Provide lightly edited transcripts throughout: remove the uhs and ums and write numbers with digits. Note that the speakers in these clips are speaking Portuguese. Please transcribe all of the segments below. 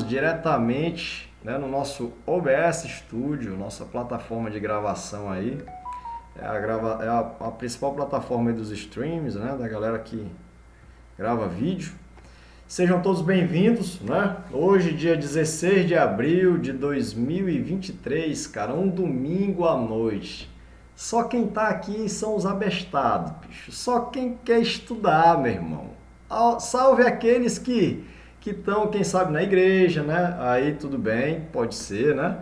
Diretamente, né, no nosso OBS Studio, nossa plataforma de gravação aí. É a principal plataforma aí dos streams, né, da galera que grava vídeo. Sejam todos bem-vindos, né? Hoje, dia 16 de abril de 2023, cara, um domingo à noite. Só quem tá aqui são os abestados, bicho. Só quem quer estudar, meu irmão. Salve aqueles que estão, quem sabe, na igreja, né? Aí tudo bem, pode ser, né?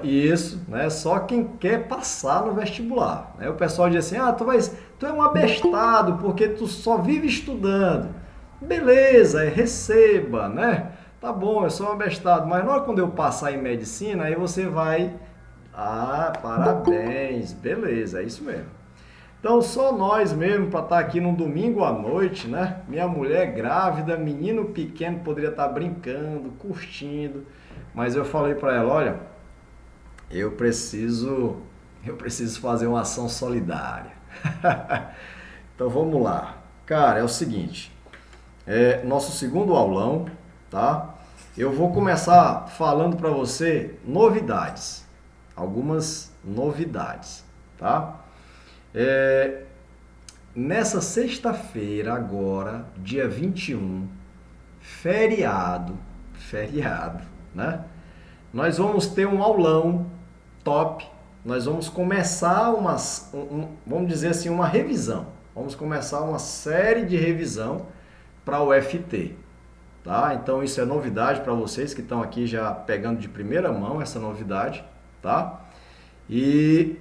Isso, né? Só quem quer passar no vestibular. Né? O pessoal diz assim: ah, tu é um abestado porque tu só vive estudando. Beleza, receba, né? Tá bom, eu sou um abestado, mas na hora quando eu passar em medicina, aí você vai. Ah, parabéns, beleza, é isso mesmo. Então, só nós mesmo para estar aqui num domingo à noite, né? Minha mulher grávida, menino pequeno poderia estar brincando, curtindo, mas eu falei para ela, olha, eu preciso, eu preciso fazer uma ação solidária. Então, vamos lá. Cara, é o seguinte, nosso segundo aulão, tá? Eu vou começar falando para você novidades, algumas novidades, tá? Nessa sexta-feira, agora, dia 21, feriado, né? Nós vamos ter um aulão top. Nós vamos começar vamos dizer assim, uma revisão. Vamos começar uma série de revisão para o FT, tá? Então isso é novidade para vocês que estão aqui já pegando de primeira mão essa novidade, tá? E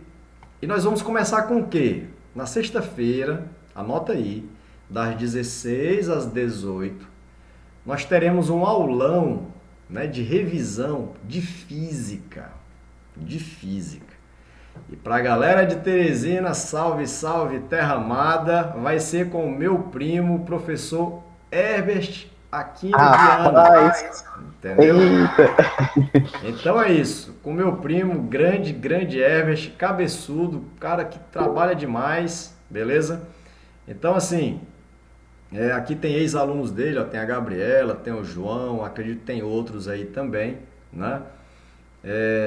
nós vamos começar com o quê? Na sexta-feira, anota aí, das 16 às 18, nós teremos um aulão, né, de revisão de física. E para a galera de Teresina, salve, salve, terra amada, vai ser com o meu primo, professor Herbert Aquino Viana. Entendeu? Então é isso, com meu primo, grande Herbert, cabeçudo, cara que trabalha demais, beleza? Então assim, aqui tem ex-alunos dele, ó, tem a Gabriela, tem o João, acredito que tem outros aí também, né?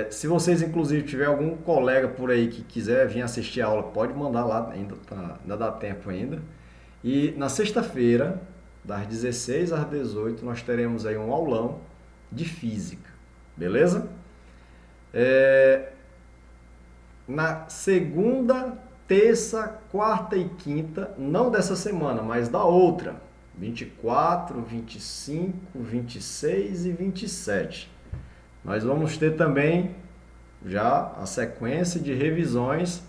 Se vocês inclusive tiver algum colega por aí que quiser vir assistir a aula, pode mandar lá, ainda dá tempo ainda. E na sexta-feira, das 16 às 18, nós teremos aí um aulão de física, beleza? Na segunda, terça, quarta e quinta, não dessa semana, mas da outra, 24, 25, 26 e 27. Nós vamos ter também já a sequência de revisões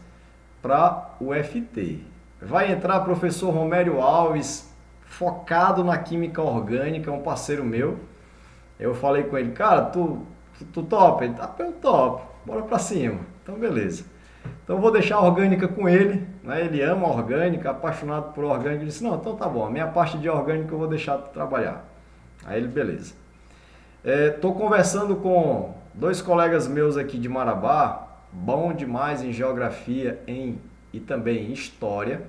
para o FT. Vai entrar professor Romério Alves, focado na química orgânica, um parceiro meu. Eu falei com ele, cara, tu topa? Ele tá, eu topo, bora pra cima. Então beleza. Então vou deixar a orgânica com ele, né? Ele ama a orgânica, apaixonado por orgânica. Ele disse, não, então tá bom, a minha parte de orgânica eu vou deixar tu trabalhar. Aí ele, beleza. Tô conversando com dois colegas meus aqui de Marabá, bom demais em geografia e também em história,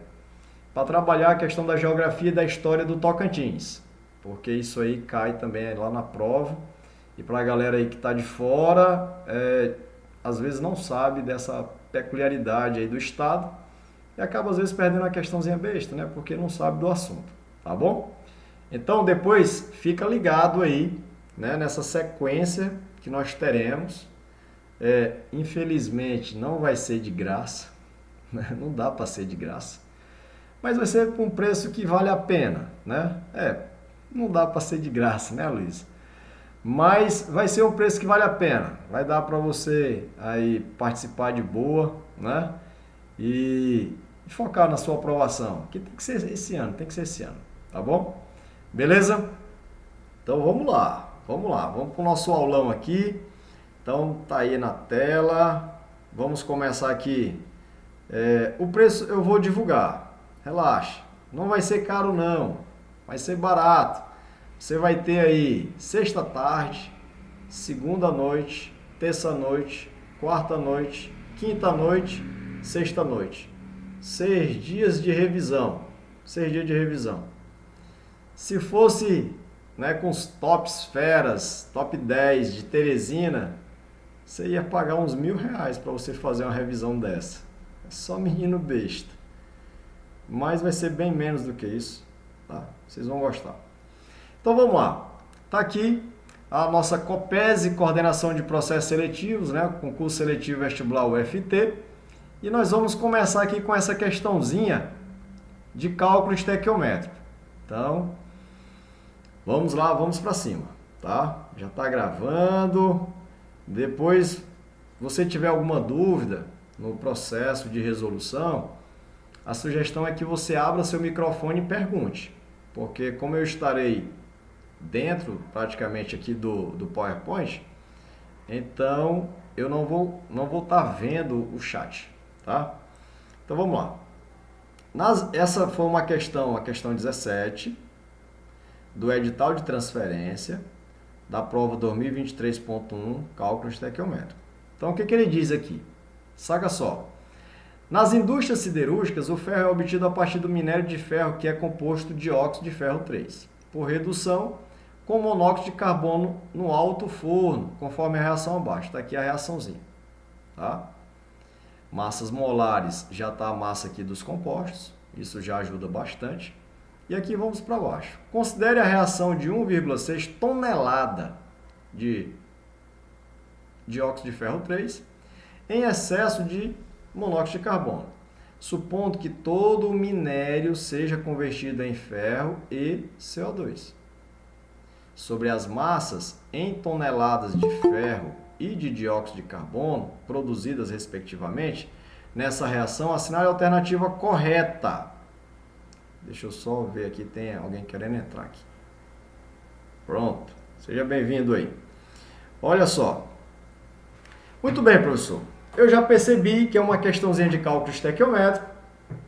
para trabalhar a questão da geografia e da história do Tocantins, porque isso aí cai também lá na prova. E para a galera aí que está de fora, às vezes não sabe dessa peculiaridade aí do estado e acaba às vezes perdendo a questãozinha besta, né? Porque não sabe do assunto, tá bom? Então depois fica ligado aí, né, nessa sequência que nós teremos. Infelizmente não vai ser de graça, né? Não dá para ser de graça, mas vai ser por um preço que vale a pena, né? Não dá para ser de graça, né, Luiz? Mas vai ser um preço que vale a pena. Vai dar para você aí participar de boa, né? E focar na sua aprovação, que tem que ser esse ano, tá bom? Beleza? Então vamos lá, vamos para o nosso aulão aqui. Então tá aí na tela. Vamos começar aqui. O preço eu vou divulgar. Relaxa, não vai ser caro não, vai ser barato. Você vai ter aí sexta tarde, segunda noite, terça noite, quarta noite, quinta noite, sexta noite. 6 dias de revisão. 6 dias de revisão. Se fosse né, com os tops feras, top 10 de Teresina, você ia pagar uns R$ 1.000 para você fazer uma revisão dessa. É só menino besta. Mas vai ser bem menos do que isso, tá? Vocês vão gostar. Então vamos lá. Tá aqui a nossa COPESE, Coordenação de Processos Seletivos, né? O concurso seletivo vestibular UFT. E nós vamos começar aqui com essa questãozinha de cálculo estequiométrico. Então, vamos lá, vamos para cima, tá? Já está gravando. Depois, você tiver alguma dúvida no processo de resolução, a sugestão é que você abra seu microfone e pergunte. Porque como eu estarei dentro praticamente aqui do PowerPoint, então eu não vou estar vendo o chat, tá? Então vamos lá. Essa foi a questão 17 do edital de transferência da prova 2023.1, cálculo estequiométrico. Então o que ele diz aqui? Saca só. Nas indústrias siderúrgicas, o ferro é obtido a partir do minério de ferro que é composto de óxido de ferro 3, por redução com monóxido de carbono no alto forno, conforme a reação abaixo. Está aqui a reaçãozinha. Tá? Massas molares, já está a massa aqui dos compostos, isso já ajuda bastante. E aqui vamos para baixo. Considere a reação de 1,6 tonelada de dióxido de ferro 3 em excesso de monóxido de carbono, supondo que todo o minério seja convertido em ferro e CO2. Sobre as massas em toneladas de ferro e de dióxido de carbono produzidas respectivamente, nessa reação assinale a alternativa correta. Deixa eu só ver aqui, tem alguém querendo entrar aqui. Pronto, seja bem-vindo aí. Olha só. Muito bem, professor. Eu já percebi que é uma questãozinha de cálculo estequiométrico,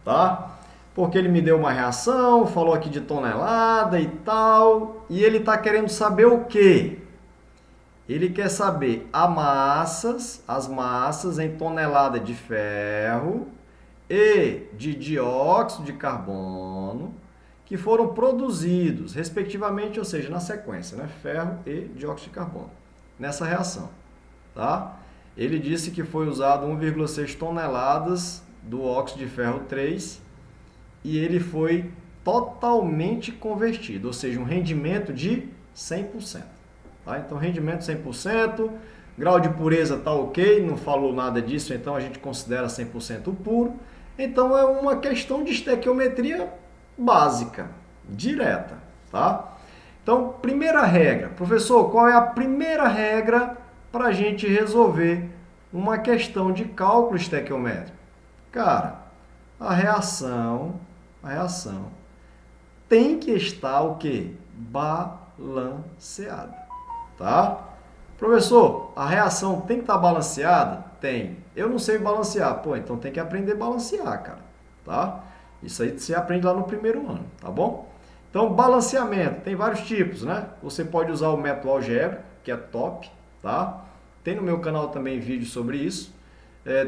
tá? Porque ele me deu uma reação, falou aqui de tonelada e tal, e ele está querendo saber o quê? Ele quer saber as massas em tonelada de ferro e de dióxido de carbono que foram produzidos, respectivamente, ou seja, na sequência, né? Ferro e dióxido de carbono, nessa reação, tá? Ele disse que foi usado 1,6 toneladas do óxido de ferro 3 e ele foi totalmente convertido, ou seja, um rendimento de 100%. Tá? Então, rendimento 100%, grau de pureza está ok, não falou nada disso, então a gente considera 100% puro. Então, é uma questão de estequiometria básica, direta. Tá? Então, primeira regra. Professor, qual é a primeira regra para a gente resolver uma questão de cálculo estequiométrico? Cara, a reação tem que estar o quê? Balanceada, tá? Professor, a reação tem que estar balanceada? Tem. Eu não sei balancear. Pô, então tem que aprender a balancear, cara, tá? Isso aí você aprende lá no primeiro ano, tá bom? Então, balanceamento, tem vários tipos, né? Você pode usar o método algébrico, que é top, tá? Tem no meu canal também vídeo sobre isso.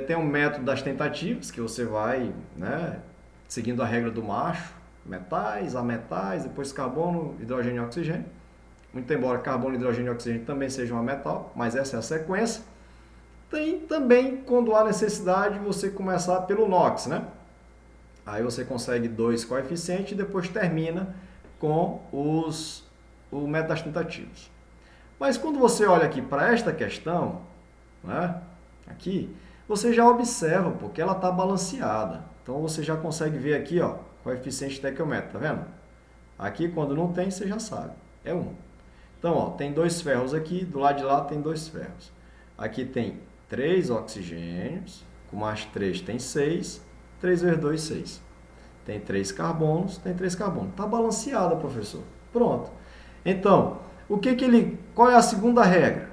Tem o método das tentativas, que você vai, né, seguindo a regra do macho, metais, ametais, depois carbono, hidrogênio e oxigênio. Muito embora carbono, hidrogênio e oxigênio também sejam ametal, mas essa é a sequência. Tem também, quando há necessidade, você começar pelo NOx, né? Aí você consegue 2 coeficientes e depois termina com o método das tentativas. Mas quando você olha aqui para esta questão, né, aqui, você já observa, porque ela está balanceada. Então, você já consegue ver aqui, ó, coeficiente estequiométrico, tá vendo? Aqui, quando não tem, você já sabe, é 1. Então, ó, tem 2 ferros aqui, do lado de lá tem 2 ferros. Aqui tem 3 oxigênios, com mais 3 tem 6, 3 vezes 2, 6. Tem 3 carbonos, tem 3 carbonos. Está balanceada, professor. Pronto. Então, qual é a segunda regra?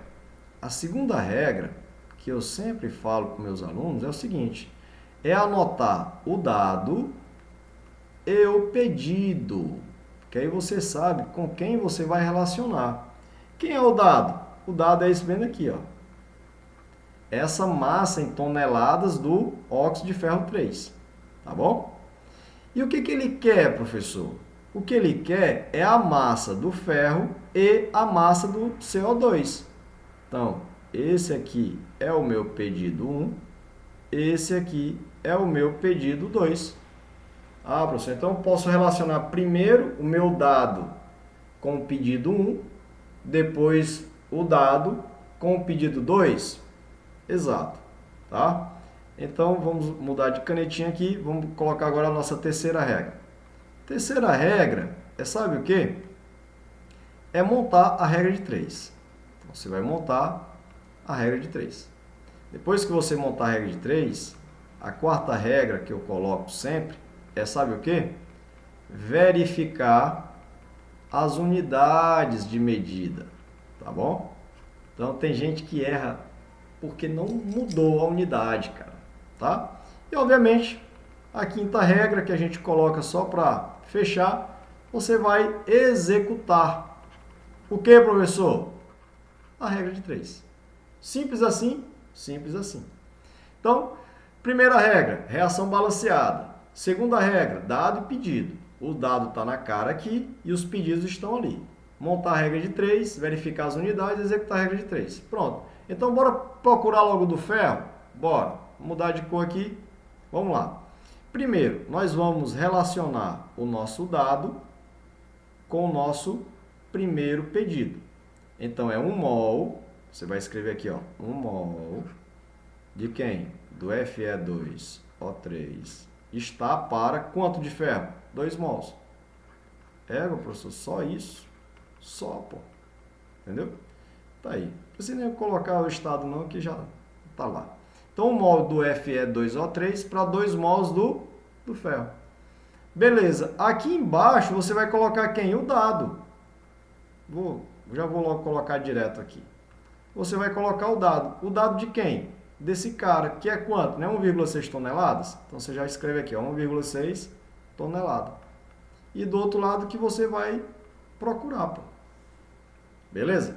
A segunda regra, que eu sempre falo para meus alunos, é o seguinte: é anotar o dado e o pedido, que aí você sabe com quem você vai relacionar. Quem é o dado? O dado é esse vendo aqui, ó. Essa massa em toneladas do óxido de ferro 3, tá bom? E o que ele quer, professor? O que ele quer é a massa do ferro e a massa do CO2. Então, esse aqui é o meu pedido 1, esse aqui é o meu pedido 2. Ah, professor, então eu posso relacionar primeiro o meu dado com o pedido 1, depois o dado com o pedido 2? Exato, tá? Então, vamos mudar de canetinha aqui, vamos colocar agora a nossa terceira regra. Terceira regra é, sabe o quê? É montar a regra de 3. Então, você vai montar a regra de 3. Depois que você montar a regra de 3, a quarta regra que eu coloco sempre é, sabe o quê? Verificar as unidades de medida, tá bom? Então, tem gente que erra porque não mudou a unidade, cara, tá? E, obviamente, a quinta regra que a gente coloca só para fechar, você vai executar. O que, professor? A regra de 3. Simples assim, simples assim. Então, primeira regra, reação balanceada. Segunda regra, dado e pedido. O dado está na cara aqui e os pedidos estão ali. Montar a regra de 3, verificar as unidades e executar a regra de 3. Pronto. Então, bora procurar logo do ferro? Bora. Vou mudar de cor aqui. Vamos lá. Primeiro, nós vamos relacionar o nosso dado com o nosso primeiro pedido. Então, é 1 mol, você vai escrever aqui, ó, 1 mol de quem? Do Fe2O3 está para quanto de ferro? 2 mols. Meu professor, só isso? Só, pô. Entendeu? Tá aí. Não precisa nem colocar o estado não, que já tá lá. Então, 1 mol do Fe2O3 para 2 mols do ferro. Beleza. Aqui embaixo você vai colocar quem? O dado. Já vou logo colocar direto aqui. Você vai colocar o dado. O dado de quem? Desse cara, que é quanto? Não é 1,6 toneladas? Então, você já escreve aqui, ó, 1,6 tonelada. E do outro lado que você vai procurar, pô. Beleza?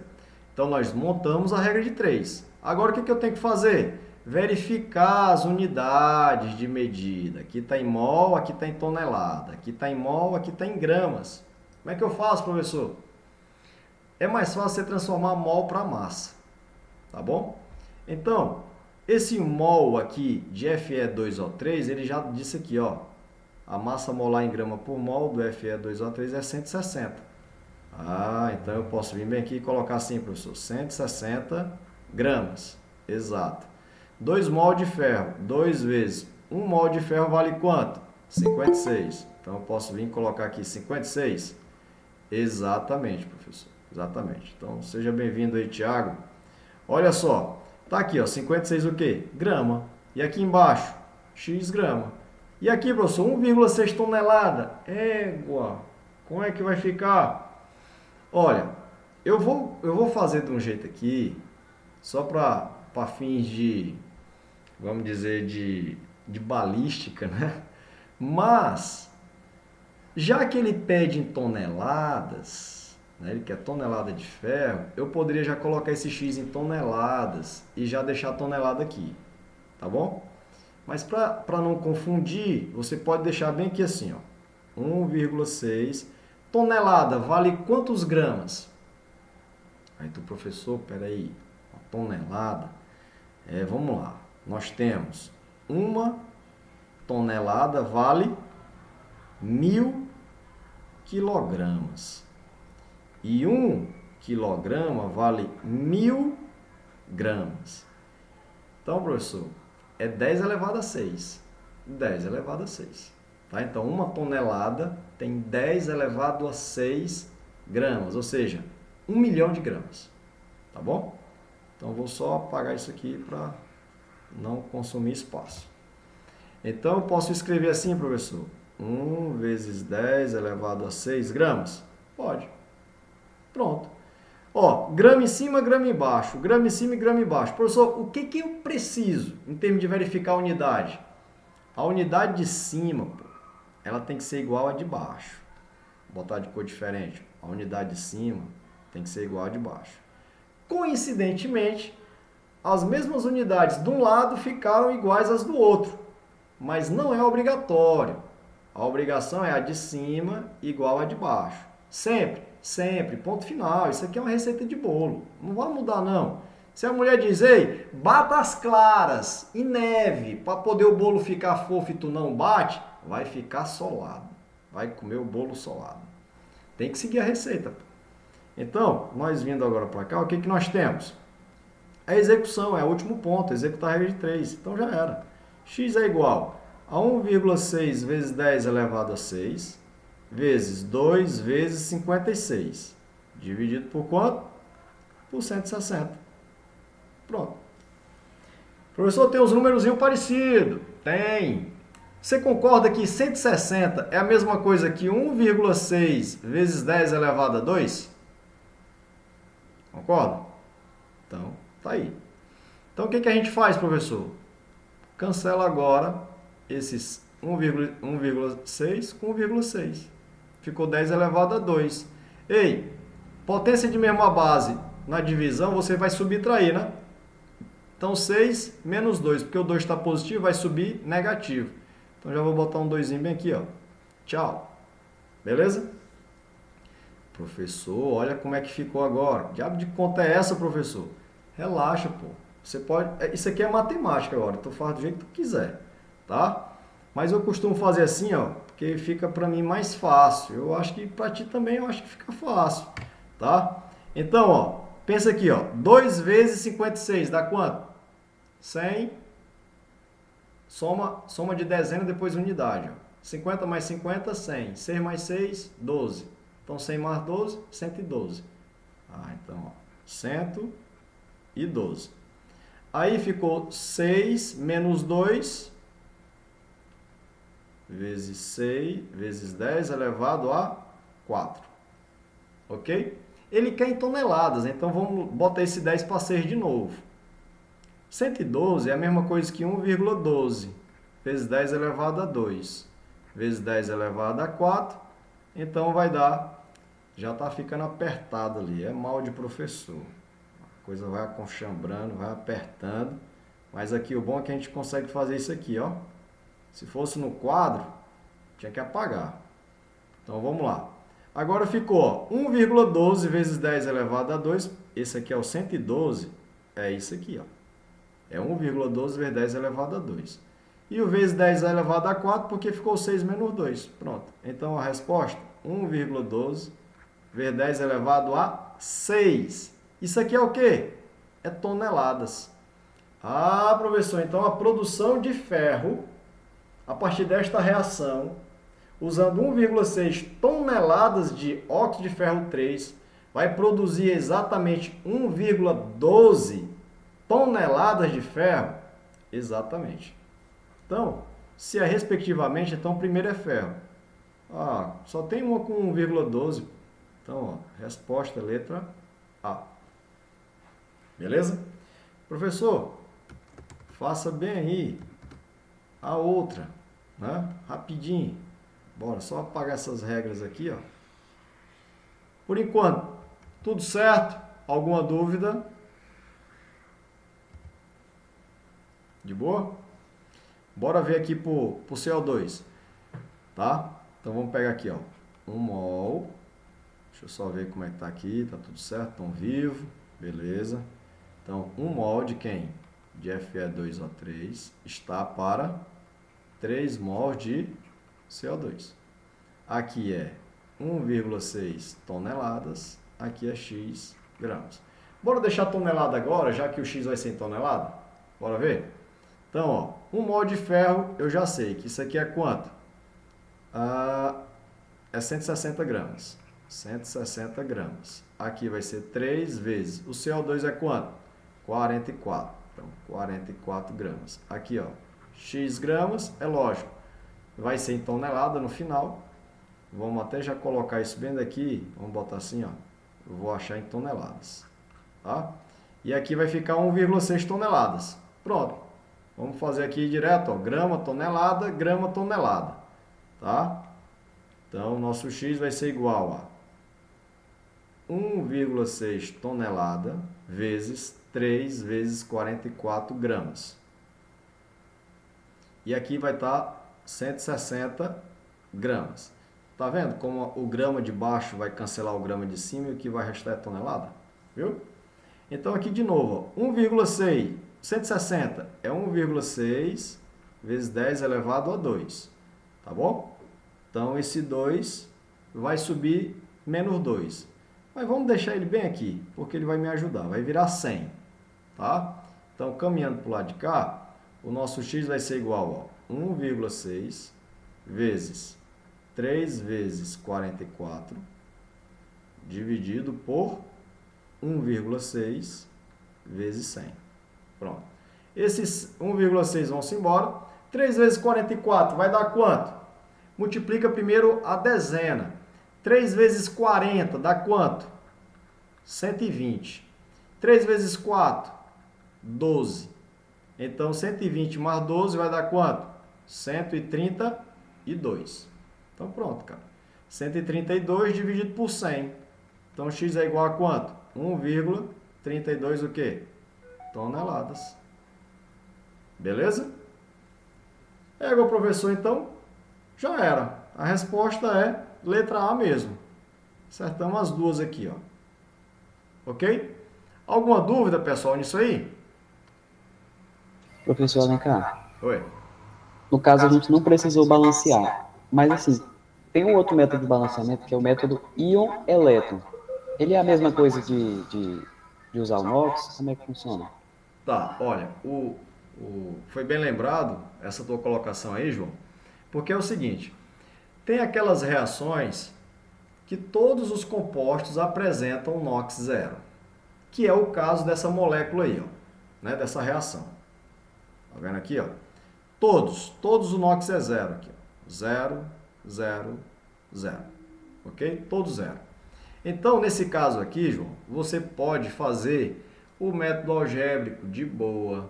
Então, nós montamos a regra de 3. Agora, o que eu tenho que fazer? Verificar as unidades de medida. Aqui está em mol, aqui está em tonelada. Aqui está em mol, aqui está em gramas. Como é que eu faço, professor? É mais fácil você transformar mol para massa. Tá bom? Então, esse mol aqui de Fe2O3, ele já disse aqui, ó. A massa molar em grama por mol do Fe2O3 é 160. Ah, então eu posso vir bem aqui e colocar assim, professor. 160 gramas. Exato. 2 mol de ferro, 2 vezes 1 mol de ferro vale quanto? 56. Então, eu posso vir e colocar aqui 56? Exatamente, professor. Exatamente. Então, seja bem-vindo aí, Thiago. Olha só. Tá aqui, ó, 56 o quê? Grama. E aqui embaixo, X grama. E aqui, professor, 1,6 tonelada. Égua. Como é que vai ficar? Olha, eu vou fazer de um jeito aqui, só para fins de, vamos dizer, de balística, né? Mas, já que ele pede em toneladas, né, ele quer tonelada de ferro, eu poderia já colocar esse X em toneladas e já deixar a tonelada aqui, tá bom? Mas para não confundir, você pode deixar bem aqui assim, ó, 1,6 tonelada vale quantos gramas? Aí tu, professor, peraí, uma tonelada, vamos lá, nós temos 1 tonelada vale 1.000 quilogramas. E 1 quilograma vale 1.000 gramas. Então, professor, é 10 elevado a 6. 10 elevado a 6. Tá? Então, 1 tonelada tem 10 elevado a 6 gramas, ou seja, 1 milhão de gramas. Tá bom? Então, vou só apagar isso aqui para não consumir espaço. Então, eu posso escrever assim, professor, 1 vezes 10 elevado a 6 gramas? Pode. Pronto. Ó, grama em cima, grama embaixo. Grama em cima e grama embaixo. Professor, o que eu preciso em termos de verificar a unidade? A unidade de cima, pô, ela tem que ser igual à de baixo. Vou botar de cor diferente. A unidade de cima tem que ser igual à de baixo. Coincidentemente, as mesmas unidades de um lado ficaram iguais às do outro. Mas não é obrigatório. A obrigação é a de cima igual a de baixo. Sempre, sempre, ponto final. Isso aqui é uma receita de bolo. Não vai mudar, não. Se a mulher diz, ei, bata as claras e neve para poder o bolo ficar fofo e tu não bate, vai ficar solado. Vai comer o bolo solado. Tem que seguir a receita. Então, nós vindo agora para cá, o que nós temos? A execução é o último ponto, executar a regra de 3. Então já era. X é igual a 1,6 vezes 10 elevado a 6, vezes 2 vezes 56. Dividido por quanto? Por 160. Pronto. Professor, tem uns númerozinhos parecidos? Tem. Você concorda que 160 é a mesma coisa que 1,6 vezes 10 elevado a 2? Concorda? Então, tá aí. Então, o que a gente faz, professor? Cancela agora esses 1,6 com 1,6. Ficou 10 elevado a 2. Ei, potência de mesma base na divisão, você vai subtrair, né? Então, 6 menos 2, porque o 2 está positivo, vai subir negativo. Então, já vou botar um 2 bem aqui, ó. Tchau. Beleza? Professor, olha como é que ficou agora. Que diabo de conta é essa, professor? Relaxa, pô. Você pode... Isso aqui é matemática agora. Tu faz do jeito que tu quiser, tá? Mas eu costumo fazer assim, ó, porque fica para mim mais fácil. Eu acho que para ti também eu acho que fica fácil, tá? Então, ó, pensa aqui, ó. 2 vezes 56 dá quanto? 100. Soma de dezena depois unidade, ó. 50 mais 50, 100. 6 mais 6, 12. Então, 100 mais 12, 112. Então, ó, 112. Aí ficou 6 menos 2 vezes 6 vezes 10 elevado a 4. Ok? Ele quer em toneladas, então vamos botar esse 10 para 6 de novo. 112 é a mesma coisa que 1,12 vezes 10 elevado a 2 vezes 10 elevado a 4. Então vai dar, já está ficando apertado ali, é mal de professor. A coisa vai aconchambrando, vai apertando. Mas aqui o bom é que a gente consegue fazer isso aqui, ó. Se fosse no quadro, tinha que apagar. Então vamos lá. Agora ficou 1,12 vezes 10 elevado a 2. Esse aqui é o 112. É isso aqui, ó. É 1,12 vezes 10 elevado a 2. E o vezes 10 elevado a 4, porque ficou 6 menos 2. Pronto. Então a resposta, 1,12 vezes 10 elevado a 6. Isso aqui é o quê? É toneladas. Ah, professor, então a produção de ferro, a partir desta reação, usando 1,6 toneladas de óxido de ferro 3, vai produzir exatamente 1,12 toneladas de ferro? Exatamente. Então, se é respectivamente, então o primeiro é ferro. Só tem uma com 1,12. Então, ó, resposta é letra A. Beleza? Professor, faça bem aí a outra, né? Rapidinho. Bora, só apagar essas regras aqui, ó. Por enquanto, tudo certo? Alguma dúvida? De boa? Bora ver aqui pro CO2, tá? Então vamos pegar aqui, ó, 1 mol. Deixa eu só ver como é que tá aqui, tá tudo certo, estão vivo, beleza. Então, 1 mol de quem? De Fe2O3 está para 3 mol de CO2. Aqui é 1,6 toneladas, aqui é X gramas. Bora deixar tonelada agora, já que o X vai ser em tonelada? Bora ver? Então, ó, 1 mol de ferro, eu já sei que isso aqui é quanto? É 160 gramas. 160 gramas. Aqui vai ser 3 vezes. O CO2 é quanto? 44. Então, 44 gramas. Aqui, ó, X gramas, é lógico. Vai ser em tonelada no final. Vamos até já colocar isso bem daqui. Vamos botar assim, ó. Eu vou achar em toneladas. Tá? E aqui vai ficar 1,6 toneladas. Pronto. Vamos fazer aqui direto, ó. Grama, tonelada, tá? Então, nosso X vai ser igual a 1,6 tonelada vezes 3 vezes 44 gramas. E aqui vai estar 160 gramas. Tá vendo como o grama de baixo vai cancelar o grama de cima e o que vai restar é tonelada? Viu? Então aqui de novo, ó, 1,6, 160 é 1,6 vezes 10 elevado a 2, tá bom? Então esse 2 vai subir menos 2. Mas vamos deixar ele bem aqui, porque ele vai me ajudar, vai virar 100, tá? Então caminhando para o lado de cá, o nosso x vai ser igual a 1,6 vezes 3 vezes 44 dividido por 1,6 vezes 100. Pronto. Esses 1,6 vão se embora. 3 vezes 44 vai dar quanto? Multiplica primeiro a dezena. 3 vezes 40 dá quanto? 120. 3 vezes 4, 12. Então, 120 mais 12 vai dar quanto? 132. Então, pronto, cara. 132 dividido por 100. Então, x é igual a quanto? 1,32 o quê? Toneladas. Beleza? Igual, professor, então, já era. A resposta é letra A mesmo. Acertamos as duas aqui, ó. Ok? Alguma dúvida, pessoal, nisso aí? Professor Alencar, Oi. no caso a gente não precisou balancear, mas assim, tem um outro método de balanceamento que é o método íon-elétron. Ele é a mesma coisa de usar o NOx? Como é que funciona? Tá, olha, foi bem lembrado essa tua colocação aí, João, porque é o seguinte, tem aquelas reações que todos os compostos apresentam NOx zero, que é o caso dessa molécula aí, ó, né, dessa reação. Tá vendo aqui, ó? Todos o NOx é zero aqui, ó. Zero, zero, zero. Ok? Todos zero. Então, nesse caso aqui, João, você pode fazer o método algébrico de boa,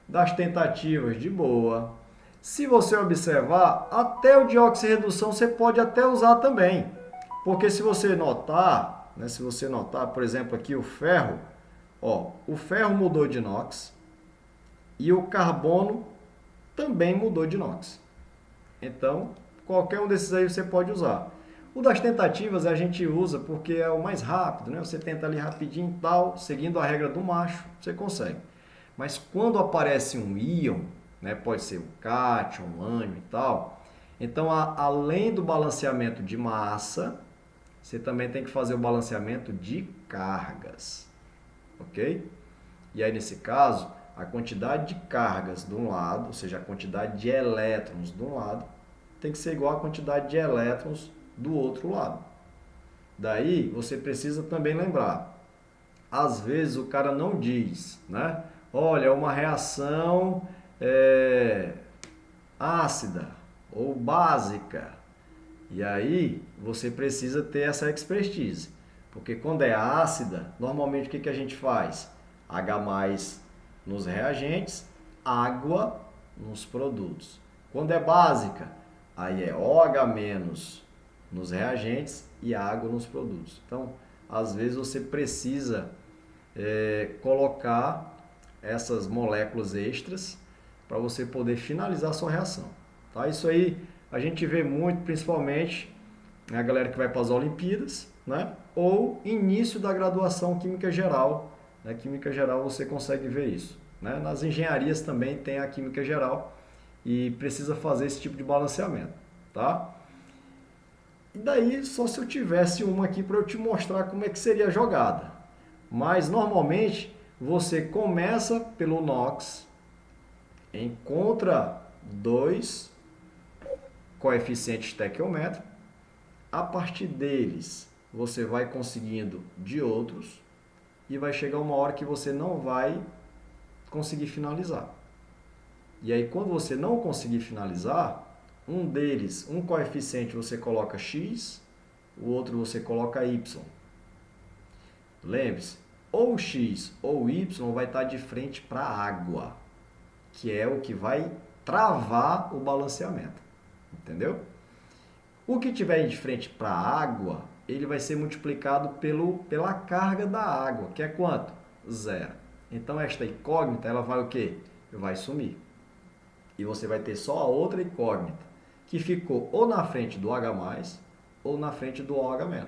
das tentativas de boa. Se você observar, até o de oxirredução você pode até usar também. Porque se você notar, né, por exemplo, aqui o ferro, ó, o ferro mudou de inox e o carbono também mudou de inox. Então, qualquer um desses aí você pode usar. O das tentativas a gente usa porque é o mais rápido, né? Você tenta ali rapidinho e tal, seguindo a regra do macho, você consegue. Mas quando aparece um íon, né? Pode ser um cátion, um ânion e tal, então além do balanceamento de massa, você também tem que fazer o balanceamento de cargas, ok? E aí nesse caso, a quantidade de cargas de um lado, ou seja, a quantidade de elétrons de um lado, tem que ser igual à quantidade de elétrons do outro lado. Daí você precisa também lembrar, às vezes o cara não diz, né? Olha, é uma reação ácida ou básica. E aí você precisa ter essa expertise. Porque quando é ácida, normalmente o que a gente faz? H+ nos reagentes, água nos produtos. Quando é básica, aí é OH- nos reagentes e água nos produtos. Então, às vezes você precisa colocar essas moléculas extras para você poder finalizar a sua reação. Tá? Isso aí a gente vê muito, principalmente a galera que vai para as Olimpíadas, né? Ou início da graduação Química Geral. Na Química Geral você consegue ver isso. Né? Nas engenharias também tem a Química Geral e precisa fazer esse tipo de balanceamento. Tá? E daí, só se eu tivesse uma aqui para eu te mostrar como é que seria a jogada. Mas, normalmente, você começa pelo NOx, encontra dois coeficientes estequiométricos, a partir deles você vai conseguindo de outros e vai chegar uma hora que você não vai conseguir finalizar. E aí, quando você não conseguir finalizar, um deles, um coeficiente você coloca x, o outro você coloca y. Lembre-se, ou x ou y vai estar de frente para a água, que é o que vai travar o balanceamento. Entendeu? O que tiver de frente para a água, ele vai ser multiplicado pela carga da água, que é quanto? 0. Então, esta incógnita, ela vai o quê? Vai sumir. E você vai ter só a outra incógnita. que ficou ou na frente do H+, ou na frente do OH-.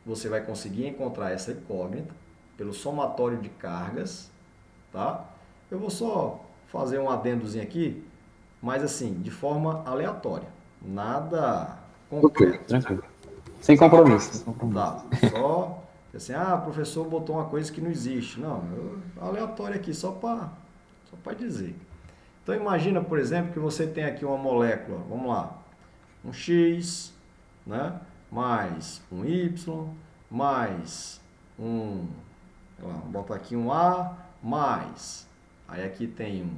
Você vai conseguir encontrar essa incógnita pelo somatório de cargas, tá? Eu vou só fazer um adendozinho aqui, mas assim, de forma aleatória, nada concreto. Tranquilo. Sem compromisso. Tá, só assim, o professor botou uma coisa que não existe. Não, aleatório aqui, só para dizer. Então imagina, por exemplo, que você tem aqui uma molécula, vamos lá, um X, né, mais um Y, mais vamos botar aqui um A, mais, aí aqui tem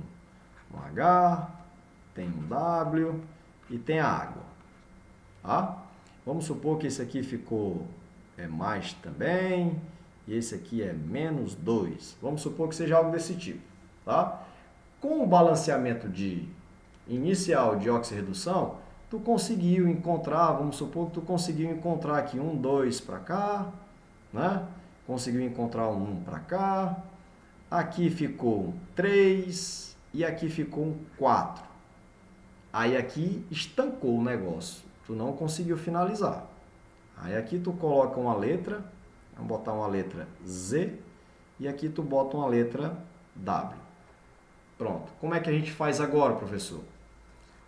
um H, tem um W e tem a água, tá? Vamos supor que esse aqui ficou mais também, e esse aqui é -2. Vamos supor que seja algo desse tipo, tá? Com o balanceamento inicial de oxirredução, tu conseguiu encontrar, vamos supor que tu conseguiu encontrar aqui um 2 para cá, né? Conseguiu encontrar um 1 para cá, aqui ficou um 3 e aqui ficou um 4. Aí aqui estancou o negócio, tu não conseguiu finalizar. Aí aqui tu coloca uma letra, vamos botar uma letra Z, e aqui tu bota uma letra W. Pronto. Como é que a gente faz agora, professor?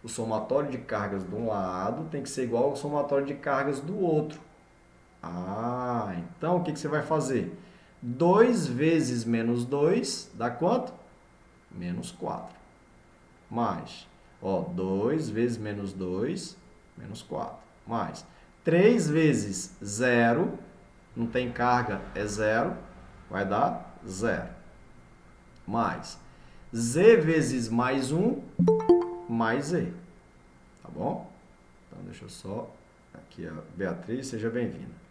O somatório de cargas de um lado tem que ser igual ao somatório de cargas do outro. Então o que você vai fazer? 2 vezes menos 2 dá quanto? -4. Mais, 2 vezes menos 2, -4. Mais, 3 vezes 0, não tem carga, é 0, vai dar 0. Mais, Z vezes mais 1, mais Z. Tá bom? Então, deixa eu só... Aqui, a Beatriz, seja bem-vinda.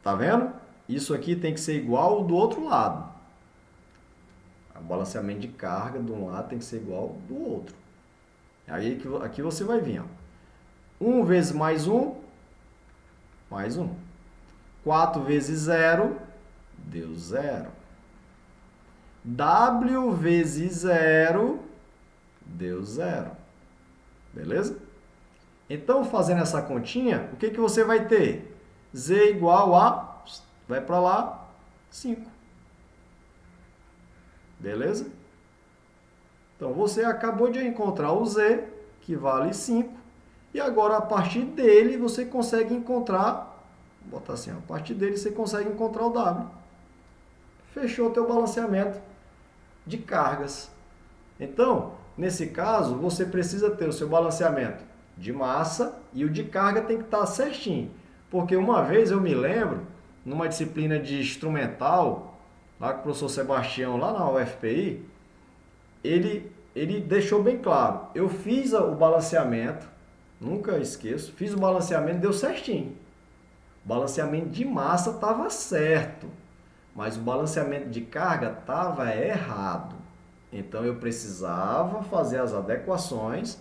Tá vendo? Isso aqui tem que ser igual ao do outro lado. O balanceamento de carga de um lado tem que ser igual ao do outro. Aí, aqui você vai vir, 1 vezes mais 1, mais 1. 4 vezes 0, deu 0. W vezes 0, deu 0. Beleza? Então, fazendo essa continha, o que você vai ter? Z igual a, vai para lá, 5. Beleza? Então, você acabou de encontrar o Z, que vale 5. E agora, a partir dele, você consegue encontrar, vou botar assim, a partir dele você consegue encontrar o W. Fechou o teu balanceamento de cargas. Então, nesse caso, você precisa ter o seu balanceamento de massa e o de carga tem que estar certinho. Porque uma vez eu me lembro, numa disciplina de instrumental, lá com o professor Sebastião, lá na UFPI, ele deixou bem claro. Eu fiz o balanceamento, nunca esqueço, fiz o balanceamento, deu certinho. O balanceamento de massa estava certo, mas o balanceamento de carga estava errado. Então, eu precisava fazer as adequações,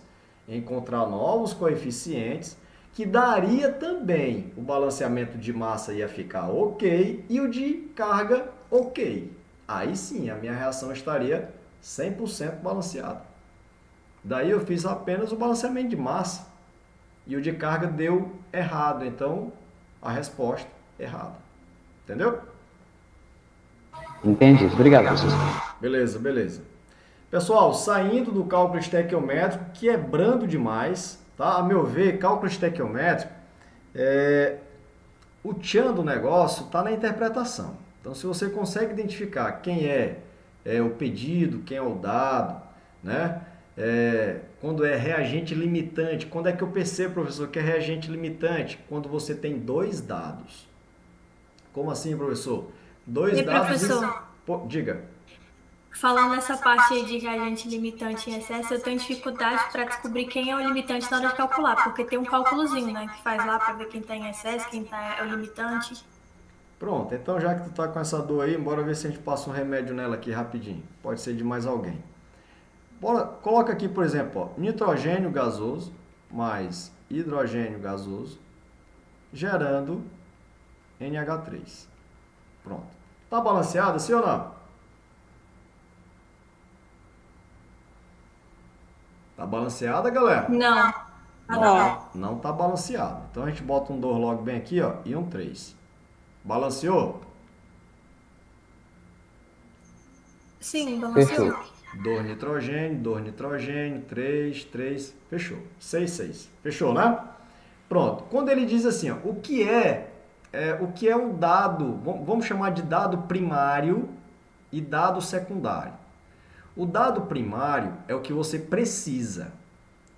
encontrar novos coeficientes, que daria também o balanceamento de massa ia ficar ok e o de carga ok. Aí sim, a minha reação estaria 100% balanceada. Daí eu fiz apenas o balanceamento de massa e o de carga deu errado. Então, a resposta errada. Entendeu? Entendi. Obrigado, professor. Beleza, beleza. Pessoal, saindo do cálculo estequiométrico, quebrando demais, tá? A meu ver, cálculo estequiométrico, o tchan do negócio está na interpretação. Então, se você consegue identificar quem é o pedido, quem é o dado, né? Quando é reagente limitante, quando é que eu percebo, professor, que é reagente limitante? Quando você tem 2 dados. Como assim, professor? 2 dados... Professor? Diga. Falando nessa parte aí de reagente limitante em excesso, eu tenho dificuldade para descobrir quem é o limitante na hora de calcular, porque tem um cálculozinho, né, que faz lá para ver quem está em excesso, quem é o limitante. Pronto, então já que tu tá com essa dor aí, bora ver se a gente passa um remédio nela aqui rapidinho. Pode ser de mais alguém. Bora, coloca aqui, por exemplo, nitrogênio gasoso mais hidrogênio gasoso gerando NH3. Pronto. Tá balanceado, sim ou não? Tá balanceada, galera? Não. Não. Não tá balanceado. Então a gente bota um 2 logo bem aqui, ó, e um 3. Balanceou? Sim, Fechou. balanceou. 2 nitrogênio, 3, fechou. 6. Fechou, né? Pronto. Quando ele diz assim, ó, o que é um dado, vamos chamar de dado primário e dado secundário. O dado primário é o que você precisa.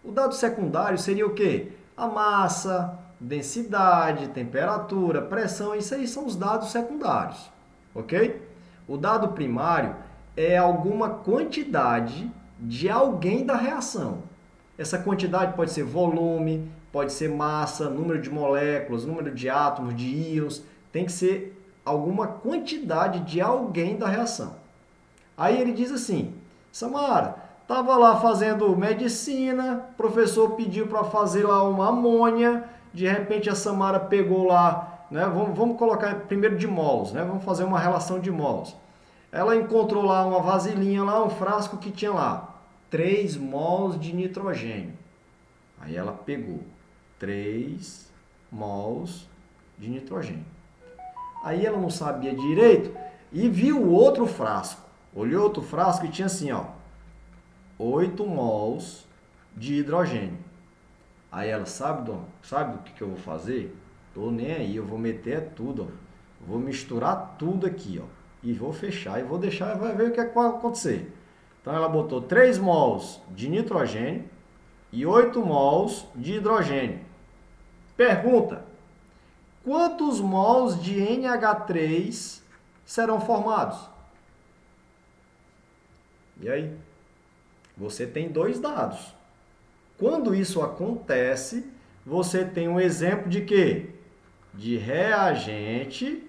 O dado secundário seria o quê? A massa, densidade, temperatura, pressão, isso aí são os dados secundários, ok? O dado primário é alguma quantidade de alguém da reação. Essa quantidade pode ser volume, pode ser massa, número de moléculas, número de átomos, de íons, tem que ser alguma quantidade de alguém da reação. Aí ele diz assim, Samara, estava lá fazendo medicina, o professor pediu para fazer lá uma amônia, de repente a Samara pegou lá, né? Vamos colocar primeiro de mols, né? Vamos fazer uma relação de mols. Ela encontrou lá uma vasilhinha, lá um frasco que tinha lá 3 mols de nitrogênio. Aí ela pegou 3 mols de nitrogênio. Aí ela não sabia direito e viu o outro frasco. Olhou outro frasco e tinha assim, ó, 8 mols de hidrogênio. Aí ela, sabe do que eu vou fazer? Tô nem aí, eu vou meter tudo, ó. Vou misturar tudo aqui, ó. E vou fechar, e vou deixar, e vai ver o que é que vai acontecer. Então ela botou 3 mols de nitrogênio e 8 mols de hidrogênio. Pergunta, quantos mols de NH3 serão formados? E aí? Você tem 2 dados. Quando isso acontece, você tem um exemplo de quê? De reagente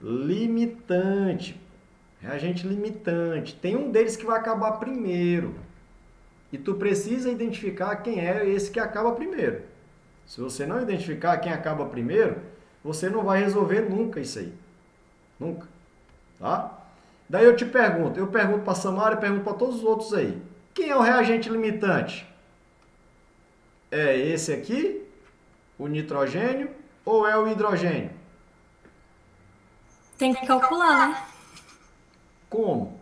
limitante. Reagente limitante. Tem um deles que vai acabar primeiro. E tu precisa identificar quem é esse que acaba primeiro. Se você não identificar quem acaba primeiro, você não vai resolver nunca isso aí. Nunca. Tá? Daí eu pergunto para a Samara e pergunto para todos os outros aí. Quem é o reagente limitante? É esse aqui, o nitrogênio, ou é o hidrogênio? Tem que calcular, né? Como?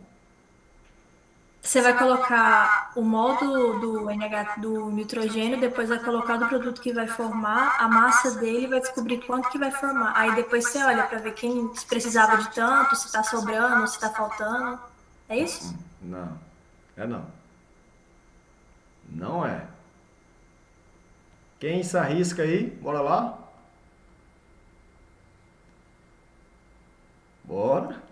Você vai colocar o mol do NH, do nitrogênio, depois vai colocar do produto que vai formar, a massa dele vai descobrir quanto que vai formar. Aí depois você olha para ver quem se precisava de tanto, se está sobrando, se está faltando. É isso? Não. É não. Não é. Quem se arrisca aí? Bora lá? Bora.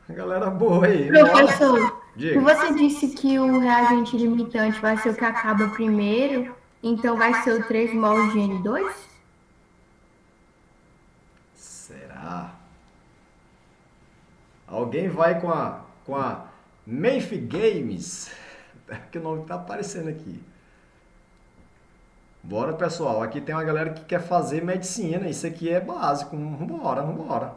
Galera boa aí. Professor, Diga. você disse que o reagente limitante vai ser o que acaba primeiro, então vai ser o 3 mol de N2? Será? Alguém vai com a Mayf Games? Que o nome tá aparecendo aqui. Bora, pessoal. Aqui tem uma galera que quer fazer medicina. Isso aqui é básico. Vambora.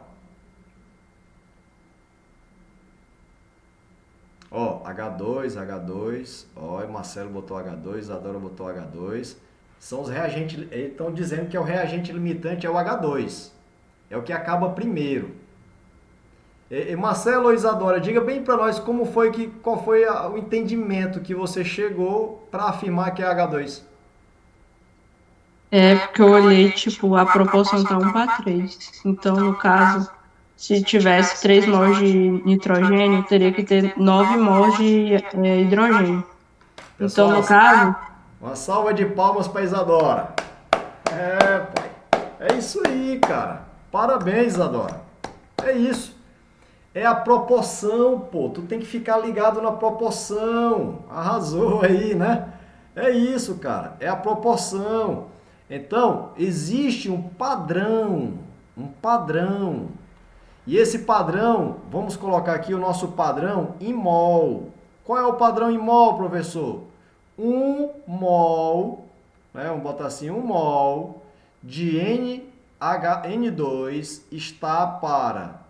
Ó, H2. Ó, o Marcelo botou H2, Isadora botou H2. São os reagentes. Eles estão dizendo que é o reagente limitante é o H2. É o que acaba primeiro. Marcelo ou Isadora, diga bem para nós qual foi o entendimento que você chegou para afirmar que é H2. É porque eu olhei, tipo, a proporção tá 1:3. Então, no caso, se tivesse 3 mols de nitrogênio, teria que ter 9 mols de hidrogênio. Pessoal, Então, no caso... Uma salva de palmas para Isadora. É, pai. É isso aí, cara. Parabéns, Isadora. É isso. É a proporção, pô. Tu tem que ficar ligado na proporção. Arrasou aí, né? É isso, cara. É a proporção. Então, existe um padrão. E esse padrão, vamos colocar aqui o nosso padrão em mol. Qual é o padrão em mol, professor? 1 mol, né? Vamos botar assim, 1 mol de N2 está para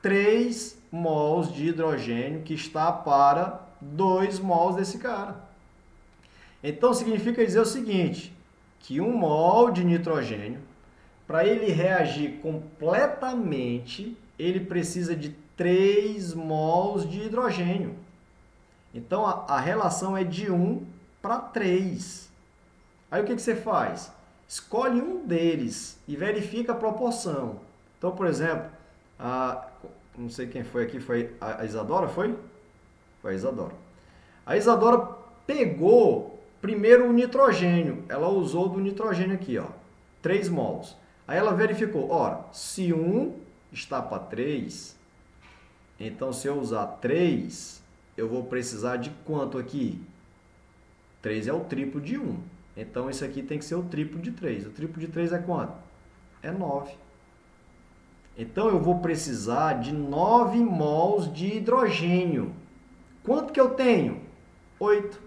3 mols de hidrogênio, que está para 2 mols desse cara. Então, significa dizer o seguinte, que 1 mol de nitrogênio, para ele reagir completamente, ele precisa de 3 mols de hidrogênio. Então, a relação é de 1 para 3. Aí, o que você faz? Escolhe um deles e verifica a proporção. Então, por exemplo, não sei quem foi aqui, foi a Isadora, foi? Foi a Isadora. A Isadora pegou primeiro o nitrogênio. Ela usou do nitrogênio aqui, ó, 3 mols. Aí ela verificou, ora, se 1 está para 3, então se eu usar 3, eu vou precisar de quanto aqui? 3 é o triplo de 1. Então isso aqui tem que ser o triplo de 3. O triplo de 3 é quanto? É 9. Então eu vou precisar de 9 mols de hidrogênio. Quanto que eu tenho? 8.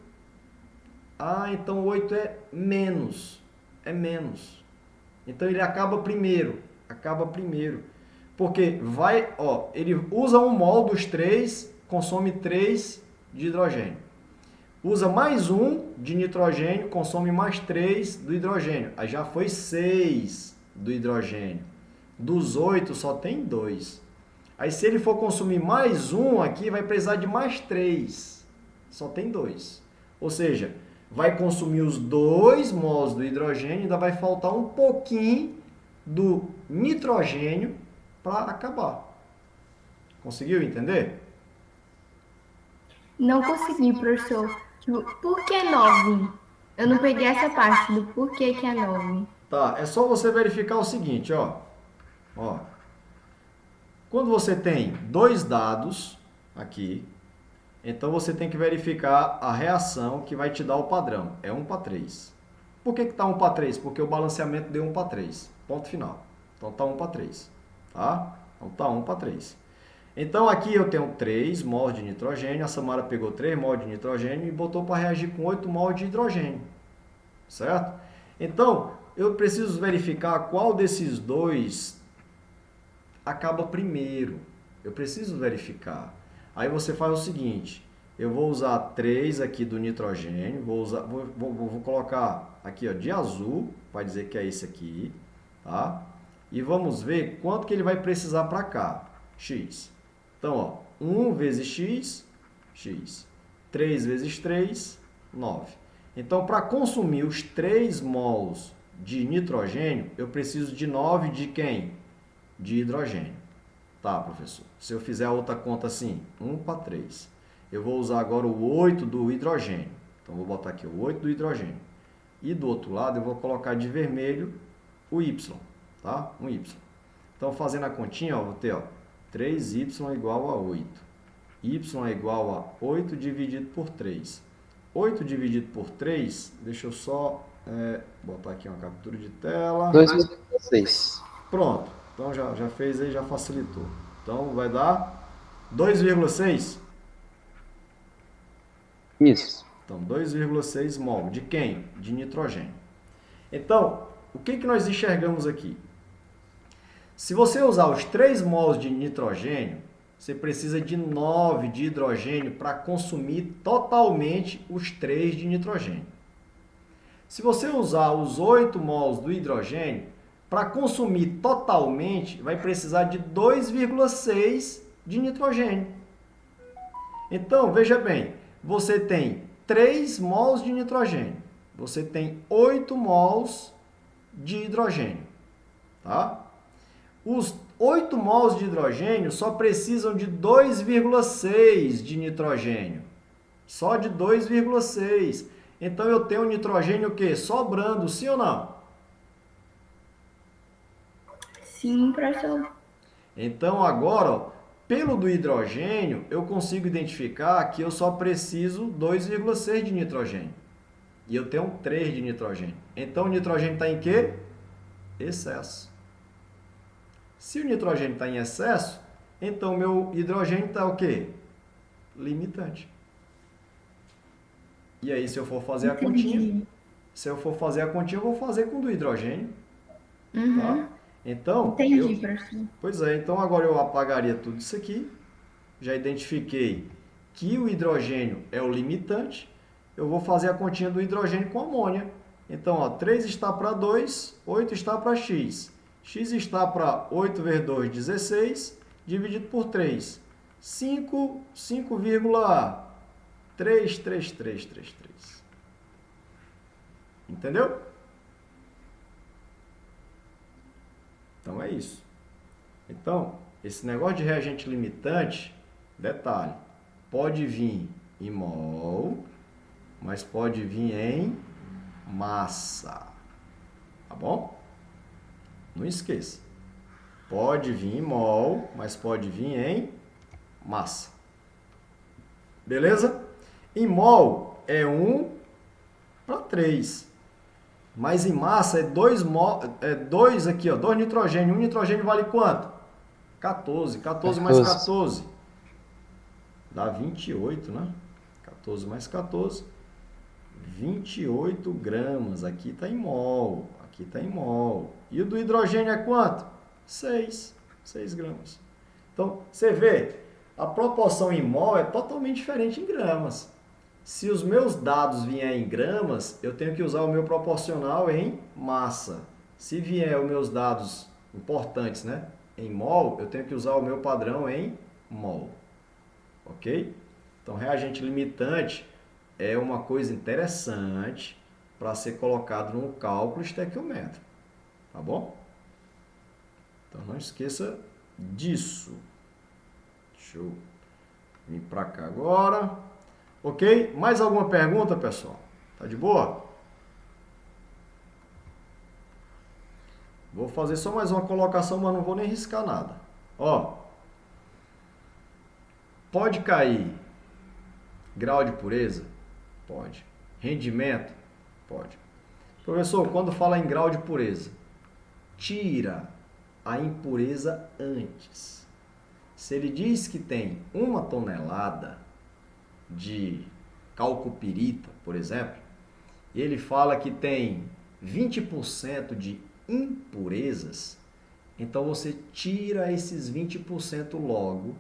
Ah, então 8 é menos. É menos. Então ele acaba primeiro. Acaba primeiro. Porque vai, ó, ele usa 1 mol dos 3, consome 3 de hidrogênio. Usa mais 1 de nitrogênio, consome mais 3 do hidrogênio. Aí já foi 6 do hidrogênio. Dos 8 só tem 2. Aí se ele for consumir mais 1 aqui, vai precisar de mais 3. Só tem 2. Ou seja, vai consumir os 2 mols do hidrogênio, ainda vai faltar um pouquinho do nitrogênio para acabar. Conseguiu entender? Não consegui, professor. Tipo, por que 9? Eu não peguei essa parte do porquê que é 9. Tá, é só você verificar o seguinte, ó. Ó. Quando você tem 2 dados aqui, então você tem que verificar a reação que vai te dar o padrão. É 1 para 3. Por que está 1 para 3? Porque o balanceamento deu 1 para 3. Ponto final. Então está 1 para 3. Tá? Então está 1 para 3. Então aqui eu tenho 3 mols de nitrogênio, a Samara pegou 3 mols de nitrogênio e botou para reagir com 8 mols de hidrogênio. Certo? Então, eu preciso verificar qual desses dois acaba primeiro. Eu preciso verificar. Aí você faz o seguinte, eu vou usar 3 aqui do nitrogênio, vou colocar aqui, ó, de azul, para dizer que é esse aqui, tá? E vamos ver quanto que ele vai precisar para cá, x. Então, ó, 1 vezes x, x. 3 vezes 3, 9. Então, para consumir os 3 mols de nitrogênio, eu preciso de 9 de quem? De hidrogênio. Tá, professor? Se eu fizer a outra conta assim, 1 para 3. Eu vou usar agora o 8 do hidrogênio. Então, vou botar aqui o 8 do hidrogênio. E do outro lado, eu vou colocar de vermelho o y, tá? Um y. Então, fazendo a continha, ó, vou ter, ó, 3y igual a 8. Y é igual a 8 dividido por 3. 8 dividido por 3, deixa eu só botar aqui uma captura de tela. 2,6. Pronto. Então já fez aí, já facilitou. Então vai dar 2,6. Isso. Então 2,6 mol. De quem? De nitrogênio. Então, o que nós enxergamos aqui? Se você usar os 3 mols de nitrogênio, você precisa de 9 de hidrogênio para consumir totalmente os 3 de nitrogênio. Se você usar os 8 mols do hidrogênio, para consumir totalmente, vai precisar de 2,6 de nitrogênio. Então, veja bem, você tem 3 mols de nitrogênio, você tem 8 mols de hidrogênio, tá? Os 8 mols de hidrogênio só precisam de 2,6 de nitrogênio. Só de 2,6. Então eu tenho nitrogênio o quê? Sobrando, sim ou não? Sim, professor. Então agora, ó, pelo do hidrogênio, eu consigo identificar que eu só preciso 2,6 de nitrogênio. E eu tenho 3 de nitrogênio. Então o nitrogênio está em quê? Excesso. Se o nitrogênio está em excesso, então meu hidrogênio está o quê? Limitante. E aí, se eu for fazer a continha, eu vou fazer com o do hidrogênio. Uhum. Tá? Então, Entendi, professor. Pois é, então agora eu apagaria tudo isso aqui. Já identifiquei que o hidrogênio é o limitante. eu vou fazer a continha do hidrogênio com amônia. Então, ó, 3 está para 2, 8 está para x. X está para 8 vezes 2, 16, dividido por 3. 5,33333. Entendeu? Então é isso. Então, esse negócio de reagente limitante, detalhe, pode vir em mol, mas pode vir em massa. Tá bom? Não esqueça. Pode vir em mol, mas pode vir em massa. Beleza? Em mol é 1 para 3. Mas em massa é 2 aqui, ó, 2 nitrogênio. Um nitrogênio vale quanto? 14. 14 mais 14 dá 28, né? 14 mais 14, 28 gramas. Aqui está em mol. Aqui está em mol. E o do hidrogênio é quanto? 6 gramas. Então, você vê, a proporção em mol é totalmente diferente em gramas. Se os meus dados vierem em gramas, eu tenho que usar o meu proporcional em massa. Se vier os meus dados importantes, né, em mol, eu tenho que usar o meu padrão em mol. Ok? Então, reagente limitante é uma coisa interessante para ser colocado no cálculo estequiométrico. Tá bom? Então, não esqueça disso. Deixa eu vir para cá agora. Ok? Mais alguma pergunta, pessoal? Tá de boa? Vou fazer só mais uma colocação, mas não vou nem riscar nada. Ó, pode cair grau de pureza? Pode. Rendimento? Pode. Professor, quando fala em grau de pureza, tira a impureza antes. Se ele diz que tem 1 tonelada de calcopirita, por exemplo, e ele fala que tem 20% de impurezas, então você tira esses 20% logo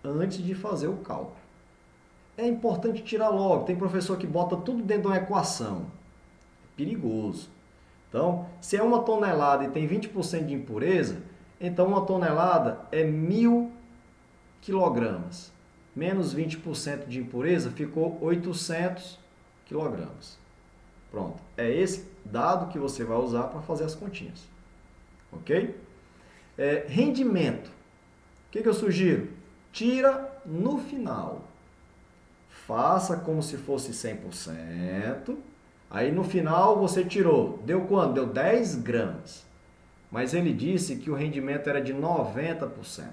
antes de fazer o cálculo. É importante tirar logo. Tem professor que bota tudo dentro de uma equação. É perigoso. Então, se é 1 tonelada e tem 20% de impureza, então 1 tonelada é 1.000 quilogramas. Menos 20% de impureza, ficou 800 quilogramas. Pronto. É esse dado que você vai usar para fazer as continhas. Ok? Rendimento. O que eu sugiro? Tira no final. Faça como se fosse 100%. Aí no final você tirou. Deu quanto? Deu 10 gramas. Mas ele disse que o rendimento era de 90%.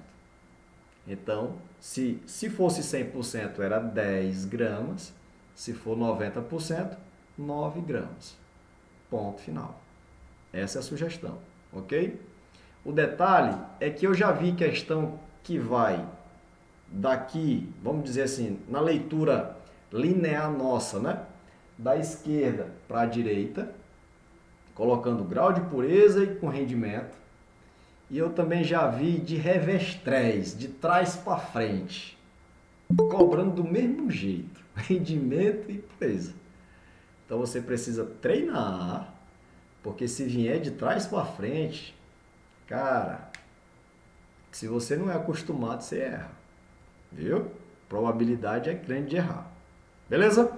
Então, se fosse 100% era 10 gramas. Se for 90%, 9 gramas. Ponto final. Essa é a sugestão. Ok? O detalhe é que eu já vi questão que vai daqui, vamos dizer assim, na leitura linear nossa, né? Da esquerda para a direita, colocando grau de pureza e com rendimento. E eu também já vi de revestrez, de trás para frente, cobrando do mesmo jeito, rendimento e pureza. Então você precisa treinar, porque se vier de trás para frente, cara, se você não é acostumado, você erra. Viu? Probabilidade é grande de errar. Beleza?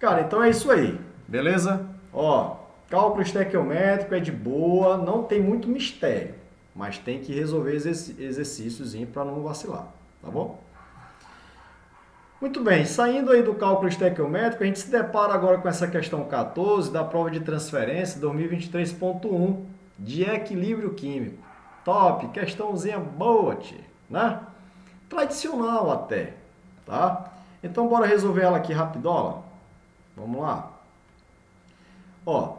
Cara, então é isso aí. Beleza? Ó, cálculo estequiométrico é de boa, não tem muito mistério, mas tem que resolver exercíciozinho para não vacilar, tá bom? Muito bem, saindo aí do cálculo estequiométrico, a gente se depara agora com essa questão 14 da prova de transferência 2023.1 de equilíbrio químico. Top, questãozinha boa, tia, né? Tradicional até, tá? Então bora resolver ela aqui rapidola. Vamos lá. Ó,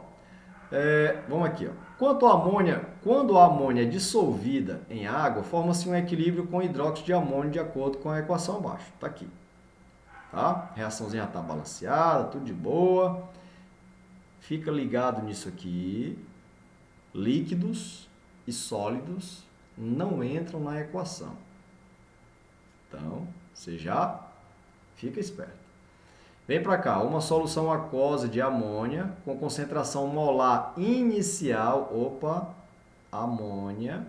vamos aqui, ó. Quando a amônia é dissolvida em água, forma-se um equilíbrio com hidróxido de amônio de acordo com a equação abaixo. Tá aqui. Tá? A reaçãozinha tá balanceada, tudo de boa. Fica ligado nisso aqui. Líquidos e sólidos não entram na equação. Então, você já fica esperto. Vem para cá, uma solução aquosa de amônia com concentração molar inicial, amônia,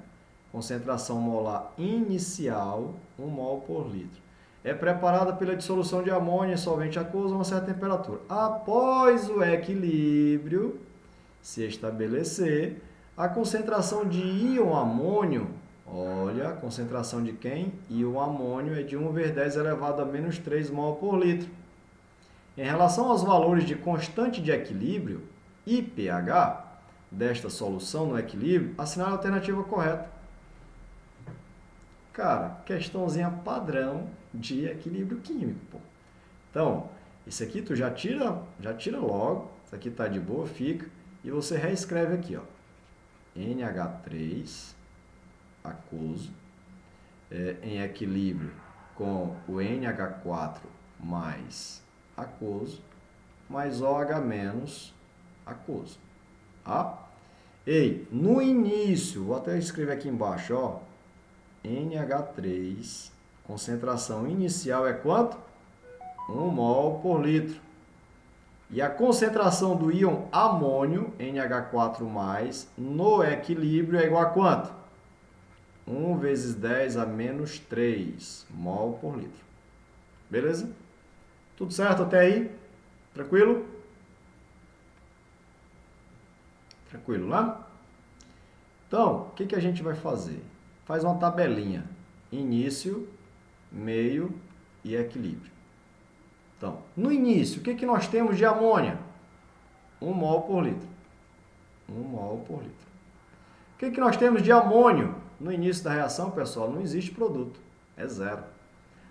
concentração molar inicial, 1 mol por litro. É preparada pela dissolução de amônia em solvente aquoso a uma certa temperatura. Após o equilíbrio se estabelecer, a concentração de íon amônio, olha, a concentração de quem? Íon amônio é de 1 vezes 10 elevado a menos 3 mol por litro. Em relação aos valores de constante de equilíbrio e pH desta solução no equilíbrio, assinale a alternativa correta. Cara, questãozinha padrão de equilíbrio químico, pô. Então, isso aqui tu já tira logo, isso aqui tá de boa, fica, e você reescreve aqui, ó. NH3 aquoso em equilíbrio com o NH4 mais aquoso, mais OH menos aquoso. Tá? Ei, no início, vou até escrever aqui embaixo, ó, NH3, concentração inicial é quanto? 1 mol por litro. E a concentração do íon amônio, NH4+, no equilíbrio é igual a quanto? 1 vezes 10 a menos 3 mol por litro. Beleza? Tudo certo até aí? Tranquilo? Tranquilo, né? Então, o que a gente vai fazer? Faz uma tabelinha. Início, meio e equilíbrio. Então, no início, o que nós temos de amônia? 1 mol por litro. 1 mol por litro. O que nós temos de amônio? No início da reação, pessoal, não existe produto. É zero.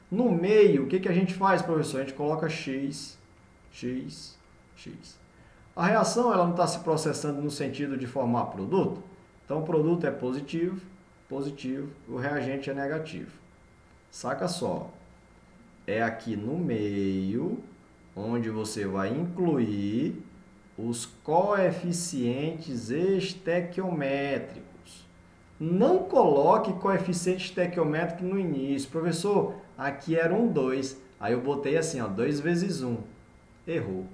No meio, o que a gente faz, professor? A gente coloca X, X, X. A reação ela não está se processando no sentido de formar produto. Então, o produto é positivo, positivo, o reagente é negativo. Saca só. É aqui no meio, onde você vai incluir os coeficientes estequiométricos. Não coloque coeficiente estequiométrico no início. Professor, aqui era um 2. Aí eu botei assim, ó, 2 vezes 1. Errou.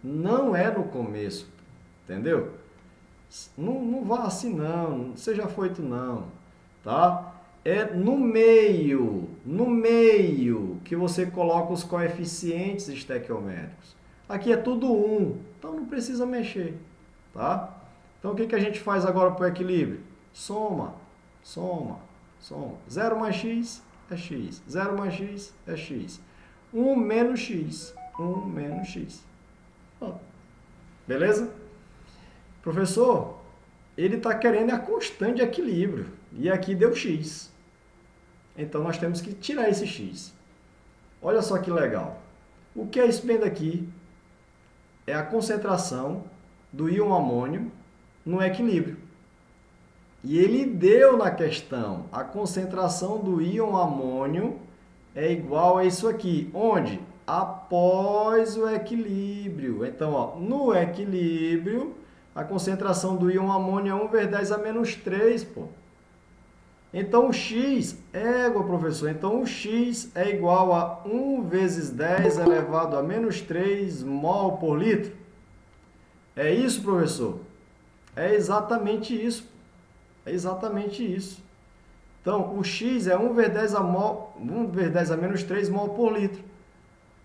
Não é no começo, entendeu? Não vá assim não, seja afoito não, tá? É no meio que você coloca os coeficientes estequiométricos. Aqui é tudo 1, então não precisa mexer, tá? Então o que a gente faz agora para o equilíbrio? Soma, soma, soma. 0 mais x é x, 0 mais x é x. 1 menos x, 1 menos x. Pronto. Beleza? Professor, ele está querendo a constante de equilíbrio. E aqui deu x. Então, nós temos que tirar esse x. Olha só que legal. O que é isso bem daqui? É a concentração do íon amônio no equilíbrio. E ele deu na questão, a concentração do íon amônio é igual a isso aqui. Onde? Após o equilíbrio. Então, ó, no equilíbrio, a concentração do íon amônio é 1 vezes 10 a menos 3, pô. Então, o x, professor, então o x é igual a 1 vezes 10 elevado a menos 3 mol por litro. É isso, professor? É exatamente isso. É exatamente isso. Então, o x é 1 vezes 10 a menos 3 mol por litro.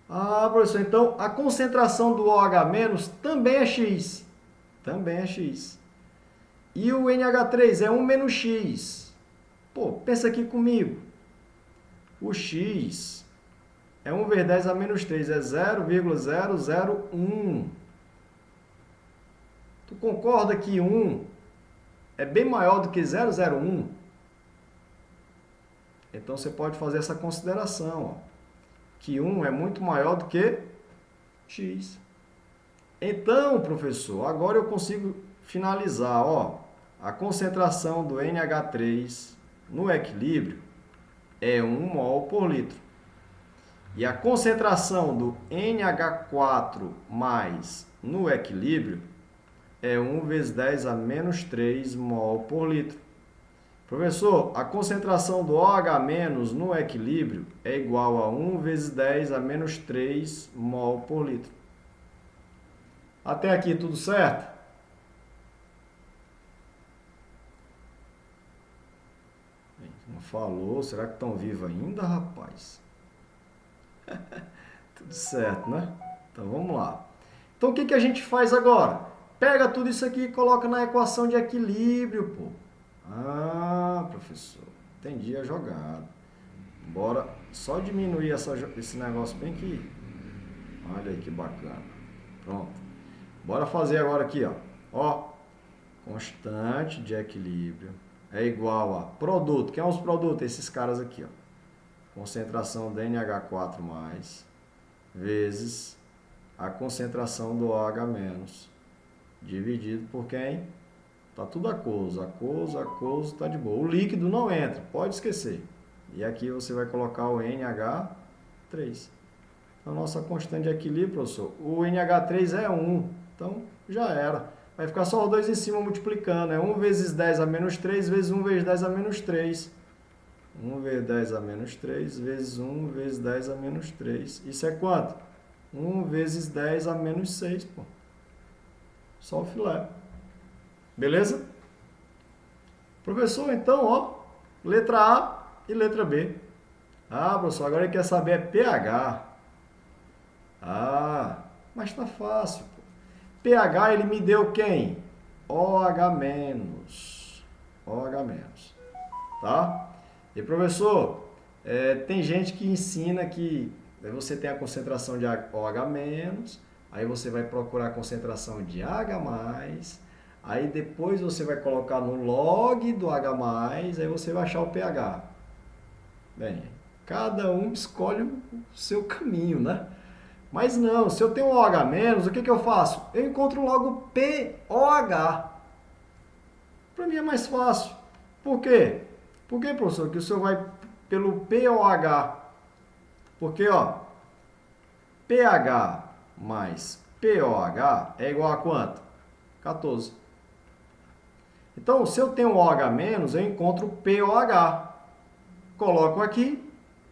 Ah, professor, então a concentração do OH- também é x. Também é x. E o NH3 é 1 menos x. Pô, pensa aqui comigo. O x é 1 vezes 10 a menos 3, é 0,001. Tu concorda que 1 é bem maior do que 0,01? Então, você pode fazer essa consideração, ó, que 1 é muito maior do que x. Então, professor, agora eu consigo finalizar, ó, a concentração do NH3 no equilíbrio é 1 mol por litro. E a concentração do NH4 mais no equilíbrio é 1 vezes 10 a menos 3 mol por litro. Professor, a concentração do OH- no equilíbrio é igual a 1 vezes 10 a menos 3 mol por litro. Até aqui tudo certo? Não falou, será que estão vivos ainda, rapaz? Tudo certo, né? Então vamos lá. Então o que a gente faz agora? Pega tudo isso aqui e coloca na equação de equilíbrio, pô. Ah, professor, entendi a jogada. Bora só diminuir esse negócio bem aqui. Olha aí que bacana. Pronto. Bora fazer agora aqui, ó. Ó, constante de equilíbrio é igual a produto. Quem é os produtos? Esses caras aqui, ó. Concentração de NH4+, vezes a concentração do OH-, dividido por quem? Tá tudo aquoso, tá de boa. O líquido não entra, pode esquecer. E aqui você vai colocar o NH3. A nossa constante de equilíbrio, professor, o NH3 é 1, então já era. Vai ficar só os dois em cima multiplicando, é 1 vezes 10 a menos 3 vezes 1 vezes 10 a menos 3. 1 vezes 10 a menos 3 vezes 1 vezes 10 a menos 3. Isso é quanto? 1 vezes 10 a menos 6, pô. Só o filé. Beleza? Professor, então, ó, letra A e letra B. Ah, professor, agora ele quer saber é pH. Ah, mas tá fácil, pô. pH ele me deu quem? OH-. OH-. Tá? E professor, tem gente que ensina que você tem a concentração de OH-, aí você vai procurar a concentração de H+, aí depois você vai colocar no log do H+, aí você vai achar o pH. Bem, cada um escolhe o seu caminho, né? Mas não, se eu tenho um OH-, o que eu faço? Eu encontro logo o POH. Para mim é mais fácil. Por quê? Por que, professor? Que o senhor vai pelo POH. Porque, ó, pH mais POH é igual a quanto? 14. Então, se eu tenho um OH-, eu encontro o POH. Coloco aqui,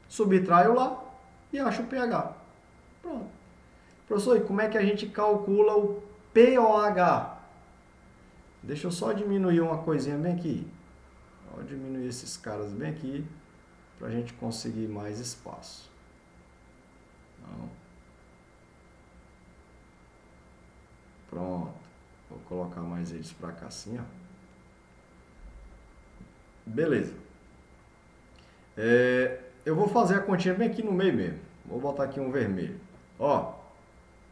subtraio lá e acho o pH. Pronto. Professor, e como é que a gente calcula o POH? Deixa eu só diminuir uma coisinha bem aqui. Vou diminuir esses caras bem aqui para a gente conseguir mais espaço. Então, pronto. Vou colocar mais eles para cá assim, ó. Beleza. Eu vou fazer a continha bem aqui no meio mesmo. Vou botar aqui um vermelho. Ó,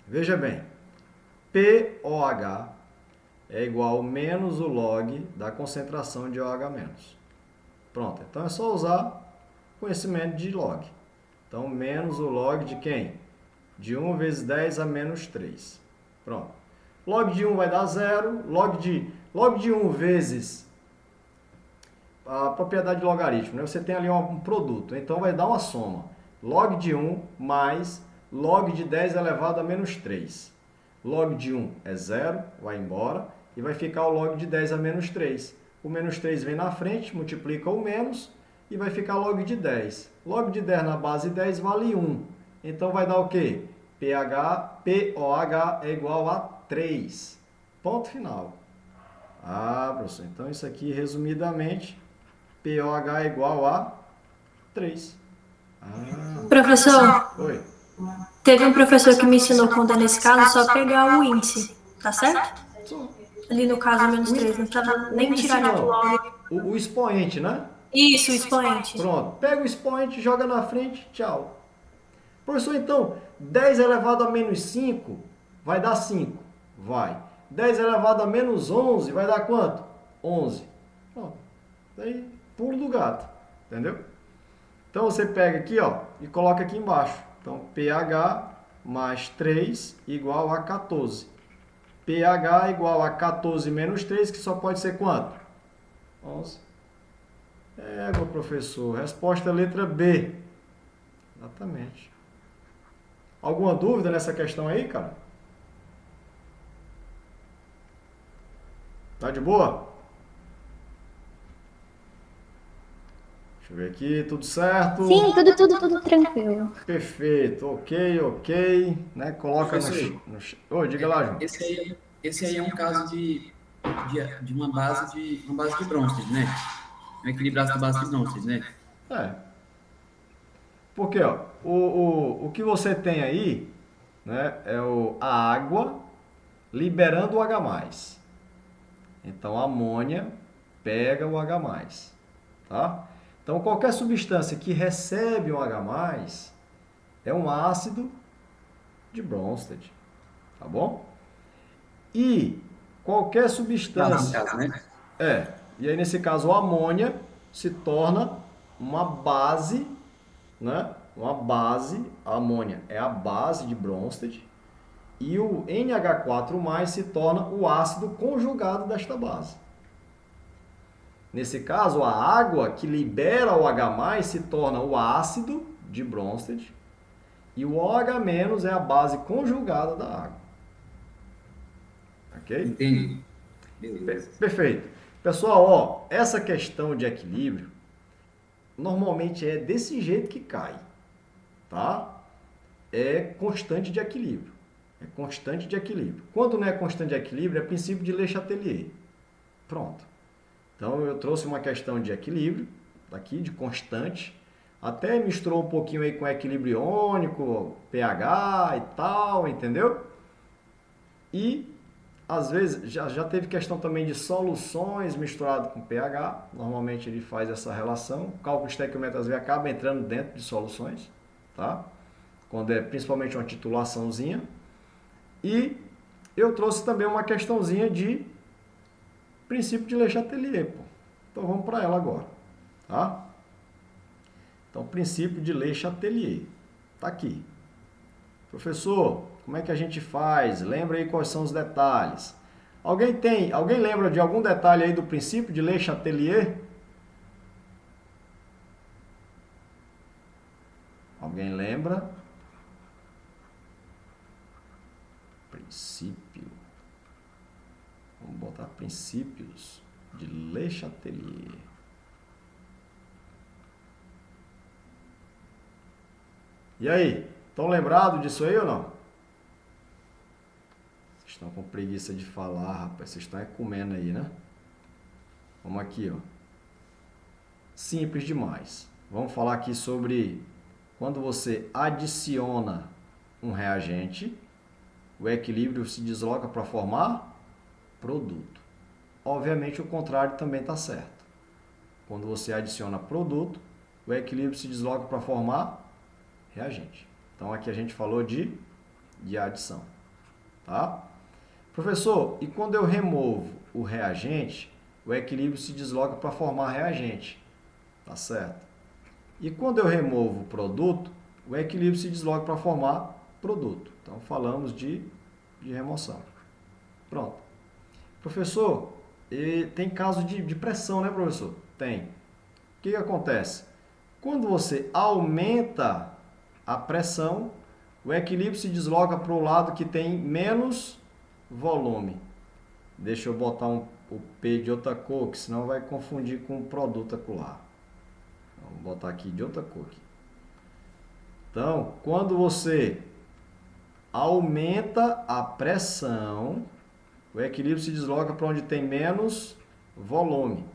veja bem. POH é igual menos o log da concentração de OH-. Pronto, então é só usar conhecimento de log. Então, menos o log de quem? De 1 vezes 10 a menos 3. Pronto. Log de 1 vai dar 0. Log de 1 vezes a propriedade de logaritmo, né? Você tem ali um produto, então vai dar uma soma. Log de 1 mais log de 10 elevado a menos 3. Log de 1 é 0, vai embora, e vai ficar o log de 10 a menos 3. O menos 3 vem na frente, multiplica o menos, e vai ficar log de 10. Log de 10 na base 10 vale 1. Então vai dar o quê? POH é igual a 3. Ponto final. Ah, professor, então isso aqui, resumidamente, POH é igual a 3. Professor, Oi. teve um professor que me ensinou quando é nesse caso só pegar o índice, tá certo? Ali no caso, menos 3, não precisava nem tirar de log. O expoente, né? Isso, o expoente. Pronto, pega o expoente, joga na frente, tchau. Professor, então, 10 elevado a menos 5 vai dar 5. Vai. 10 elevado a menos 11 vai dar quanto? 11. Pronto. Daí, pulo do gato. Entendeu? Então, você pega aqui, ó, e coloca aqui embaixo. Então, pH mais 3 igual a 14. pH igual a 14 menos 3, que só pode ser quanto? 11. Meu professor. Resposta letra B. Exatamente. Alguma dúvida nessa questão aí, cara? Tá de boa? Deixa eu ver aqui, tudo certo? Sim, tudo tranquilo. Perfeito, ok, né? Coloca Professor, Oi, diga lá, João. esse aí é um caso de uma base de Bronsted, né? Um equilibrado de base de Bronsted, né? É, porque, ó, o que você tem aí, né, a água liberando o H+. Então, a amônia pega o H+, tá? Então, qualquer substância que recebe um H+, é um ácido de Bronsted, tá bom? E qualquer substância... No caso, né? E aí nesse caso a amônia se torna uma base, né? Uma base, a amônia é a base de Bronsted, e o NH4+ se torna o ácido conjugado desta base. Nesse caso, a água que libera o H+ se torna o ácido de Bronsted, e o OH- é a base conjugada da água. Ok? Entendi. Beleza. Perfeito. Pessoal, ó, essa questão de equilíbrio normalmente é desse jeito que cai, tá? É constante de equilíbrio. É constante de equilíbrio. Quando não é constante de equilíbrio, é princípio de Le Chatelier. Pronto. Então, eu trouxe uma questão de equilíbrio, daqui, de constante. Até misturou um pouquinho aí com equilíbrio iônico, pH e tal, entendeu? E, às vezes, já teve questão também de soluções misturado com pH. Normalmente ele faz essa relação. O cálculo estequiométrico, às vezes, acaba entrando dentro de soluções, tá? Quando é principalmente uma titulaçãozinha. E eu trouxe também uma questãozinha de princípio de Le Chatelier, pô. Então vamos para ela agora, tá? Então, princípio de Le Chatelier, tá aqui. Professor, como é que a gente faz? Lembra aí quais são os detalhes? Alguém lembra de algum detalhe aí do princípio de Le Chatelier? Alguém lembra? Princípio. Vamos botar princípios de Le Chatelier. E aí? Estão lembrados disso aí ou não? Vocês estão com preguiça de falar, rapaz. Vocês estão comendo aí, né? Vamos aqui, ó. Simples demais. Vamos falar aqui sobre quando você adiciona um reagente, o equilíbrio se desloca para formar produto. Obviamente, o contrário também está certo. Quando você adiciona produto, o equilíbrio se desloca para formar reagente. Então, aqui a gente falou de adição. Tá? Professor, e quando eu removo o reagente, o equilíbrio se desloca para formar reagente. Tá certo? E quando eu removo o produto, o equilíbrio se desloca para formar produto. Então, falamos de remoção. Pronto. Professor, tem caso de pressão, né, professor? Tem. O que acontece? Quando você aumenta a pressão, o equilíbrio se desloca para o lado que tem menos volume. Deixa eu botar o P de outra cor, que senão vai confundir com o produto acular. Vamos botar aqui de outra cor. Aqui. Então, quando você aumenta a pressão, o equilíbrio se desloca para onde tem menos volume.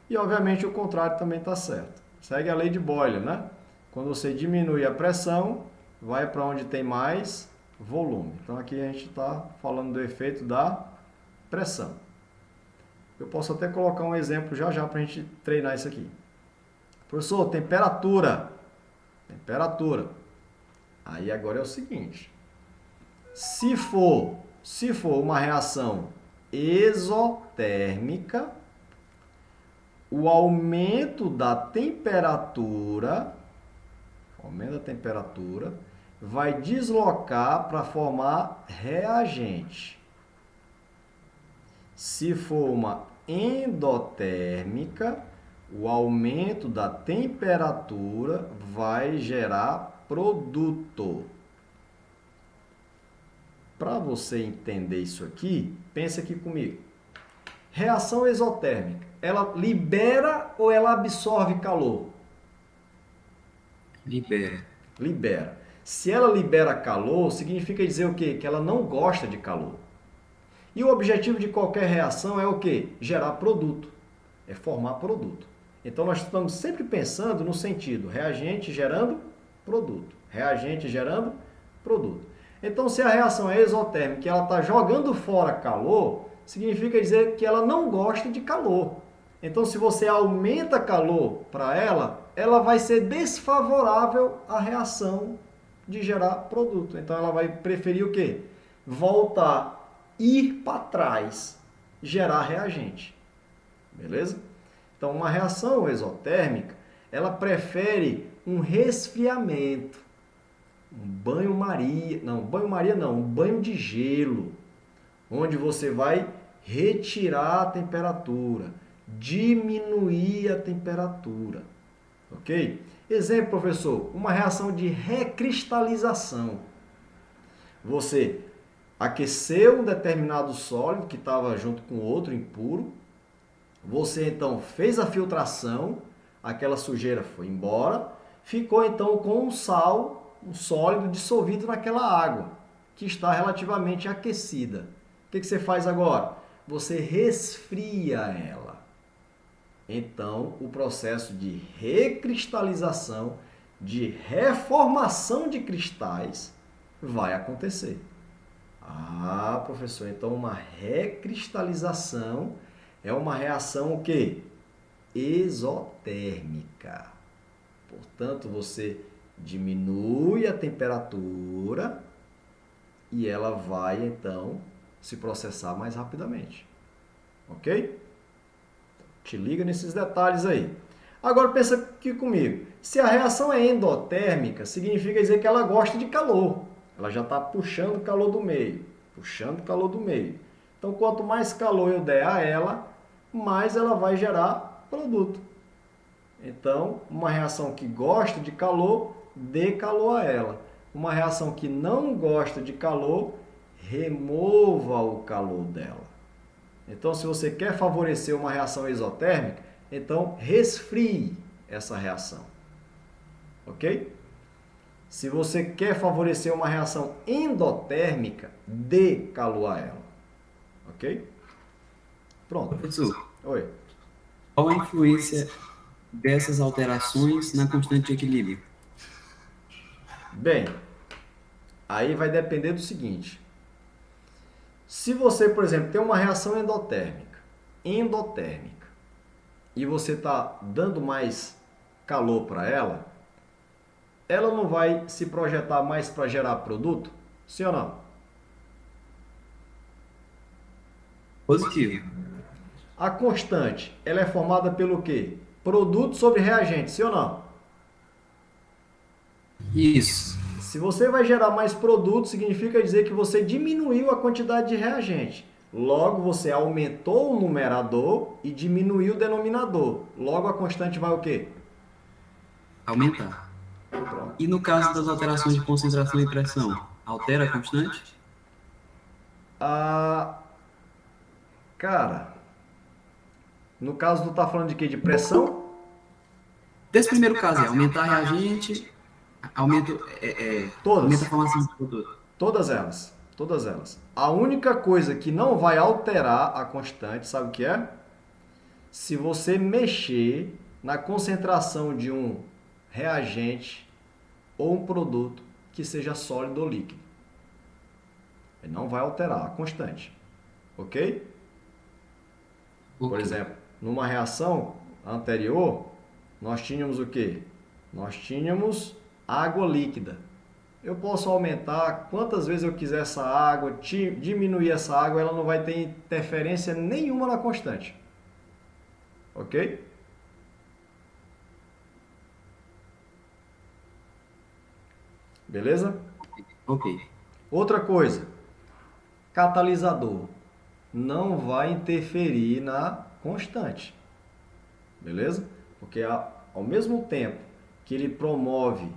E, obviamente, o contrário também está certo. Segue a lei de Boyle, né? Quando você diminui a pressão, vai para onde tem mais volume. Então, aqui a gente está falando do efeito da pressão. Eu posso até colocar um exemplo já para a gente treinar isso aqui. Professor, temperatura. Temperatura. Aí agora é o seguinte. Se for uma reação exotérmica, o aumento da temperatura vai deslocar para formar reagente. Se for uma endotérmica, o aumento da temperatura vai gerar produto. Para você entender isso aqui, pense aqui comigo. Reação exotérmica, ela libera ou ela absorve calor? Libera. Libera. Se ela libera calor, significa dizer o quê? Que ela não gosta de calor. E o objetivo de qualquer reação é o quê? Gerar produto. É formar produto. Então nós estamos sempre pensando no sentido reagente gerando produto. Reagente gerando produto. Então se a reação é exotérmica e ela está jogando fora calor, significa dizer que ela não gosta de calor. Então se você aumenta calor para ela, ela vai ser desfavorável à reação de gerar produto. Então ela vai preferir o quê? Voltar, ir para trás, gerar reagente. Beleza? Então uma reação exotérmica, ela prefere um resfriamento, um banho-maria, um banho de gelo, onde você vai retirar a temperatura, diminuir a temperatura. Ok? Exemplo, professor, uma reação de recristalização. Você aqueceu um determinado sólido que estava junto com outro impuro. Você então fez a filtração, aquela sujeira foi embora, ficou então com um sal, um sólido dissolvido naquela água, que está relativamente aquecida. O que você faz agora? Você resfria ela. Então, o processo de recristalização, de reformação de cristais vai acontecer. Ah, professor, então uma recristalização é uma reação o quê? Exotérmica. Portanto, você diminui a temperatura e ela vai, então, se processar mais rapidamente. Ok? Te liga nesses detalhes aí. Agora pensa aqui comigo. Se a reação é endotérmica, significa dizer que ela gosta de calor. Ela já está puxando o calor do meio. Puxando o calor do meio. Então, quanto mais calor eu der a ela, mais ela vai gerar produto. Então, uma reação que gosta de calor, dê calor a ela. Uma reação que não gosta de calor, remova o calor dela. Então, se você quer favorecer uma reação exotérmica, então resfrie essa reação. Ok? Se você quer favorecer uma reação endotérmica, dê calor a ela. Ok? Pronto. Professor, Oi. qual a influência dessas alterações na constante de equilíbrio? Bem, aí vai depender do seguinte. Se você, por exemplo, tem uma reação endotérmica, e você está dando mais calor para ela, ela não vai se projetar mais para gerar produto? Sim ou não? Positivo. A constante, ela é formada pelo quê? Produto sobre reagente, sim ou não? Isso. Se você vai gerar mais produto, significa dizer que você diminuiu a quantidade de reagente. Logo, você aumentou o numerador e diminuiu o denominador. Logo, a constante vai o quê? Aumentar. Pronto. E no caso das alterações de concentração e pressão, altera a constante? Cara, no caso, tu tá falando de quê? De pressão? Desse primeiro caso, é aumentar a reagente, aumenta Todas. a formação de produto. Todas elas. Todas elas. A única coisa que não vai alterar a constante, sabe o que é? Se você mexer na concentração de um reagente ou um produto que seja sólido ou líquido. Ele não vai alterar a constante. Ok? Por exemplo, numa reação anterior, nós tínhamos o quê? Nós tínhamos água líquida. Eu posso aumentar quantas vezes eu quiser essa água, diminuir essa água, ela não vai ter interferência nenhuma na constante. Ok? Beleza? Ok. Outra coisa, catalisador não vai interferir na constante. Beleza? Porque ao mesmo tempo que ele promove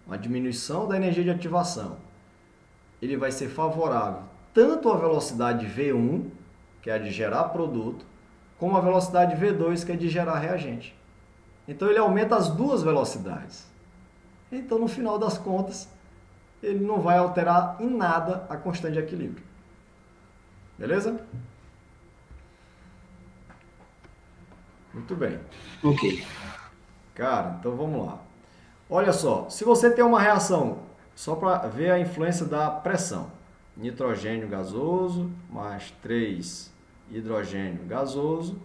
uma diminuição da energia de ativação, ele vai ser favorável tanto à velocidade V1, que é a de gerar produto, como a velocidade V2, que é de gerar reagente. Então ele aumenta as duas velocidades. Então, no final das contas, ele não vai alterar em nada a constante de equilíbrio. Beleza? Muito bem. Ok. Cara, então vamos lá. Olha só, se você tem uma reação, só para ver a influência da pressão. Nitrogênio gasoso mais 3 hidrogênio gasoso,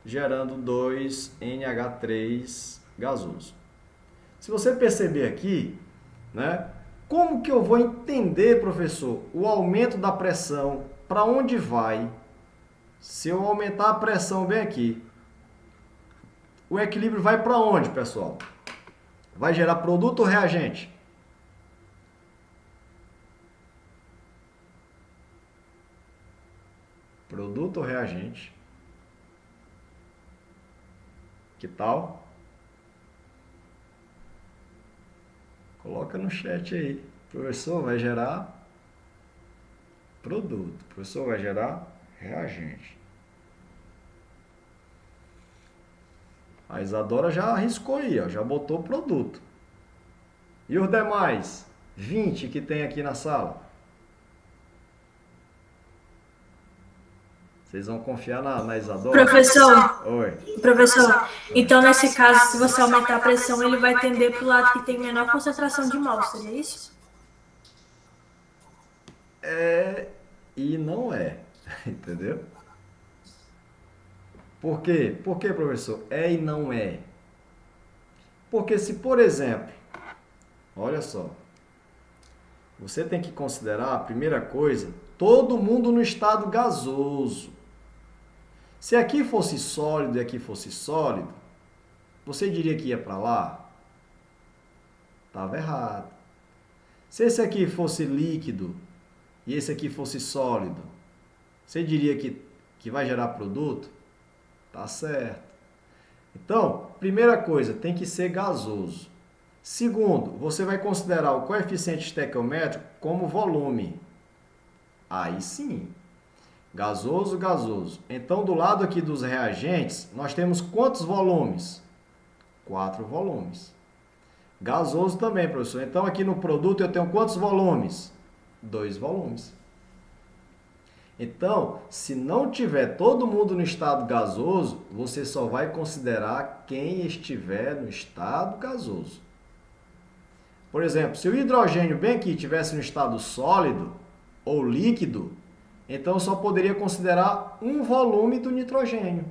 gerando 2 NH3 gasoso. Se você perceber aqui, né, como que eu vou entender, professor, o aumento da pressão, para onde vai? Se eu aumentar a pressão bem aqui, o equilíbrio vai para onde, pessoal? Vai gerar produto ou reagente? Produto ou reagente? Que tal? Coloca no chat aí. Professor, vai gerar produto. Professor, vai gerar reagente. A Isadora já arriscou aí, ó, já botou produto. E os demais 20 que tem aqui na sala? Vocês vão confiar na Isadora? Professor, Oi. professor, então nesse caso, se você aumentar a pressão, ele vai tender para o lado que tem menor concentração de mol, seria isso? É e não é, entendeu? Por quê? Por que, professor? É e não é. Porque se, por exemplo, olha só, você tem que considerar a primeira coisa, todo mundo no estado gasoso. Se aqui fosse sólido e aqui fosse sólido, você diria que ia para lá? Estava errado. Se esse aqui fosse líquido e esse aqui fosse sólido, você diria que vai gerar produto? Tá certo. Então, primeira coisa, tem que ser gasoso. Segundo, você vai considerar o coeficiente estequiométrico como volume. Aí sim. Gasoso, gasoso. Então, do lado aqui dos reagentes, nós temos quantos volumes? 4 volumes. Gasoso também, professor. Então, aqui no produto eu tenho quantos volumes? 2 volumes. Então, se não tiver todo mundo no estado gasoso, você só vai considerar quem estiver no estado gasoso. Por exemplo, se o hidrogênio bem aqui estivesse no estado sólido ou líquido, então eu só poderia considerar um volume do nitrogênio.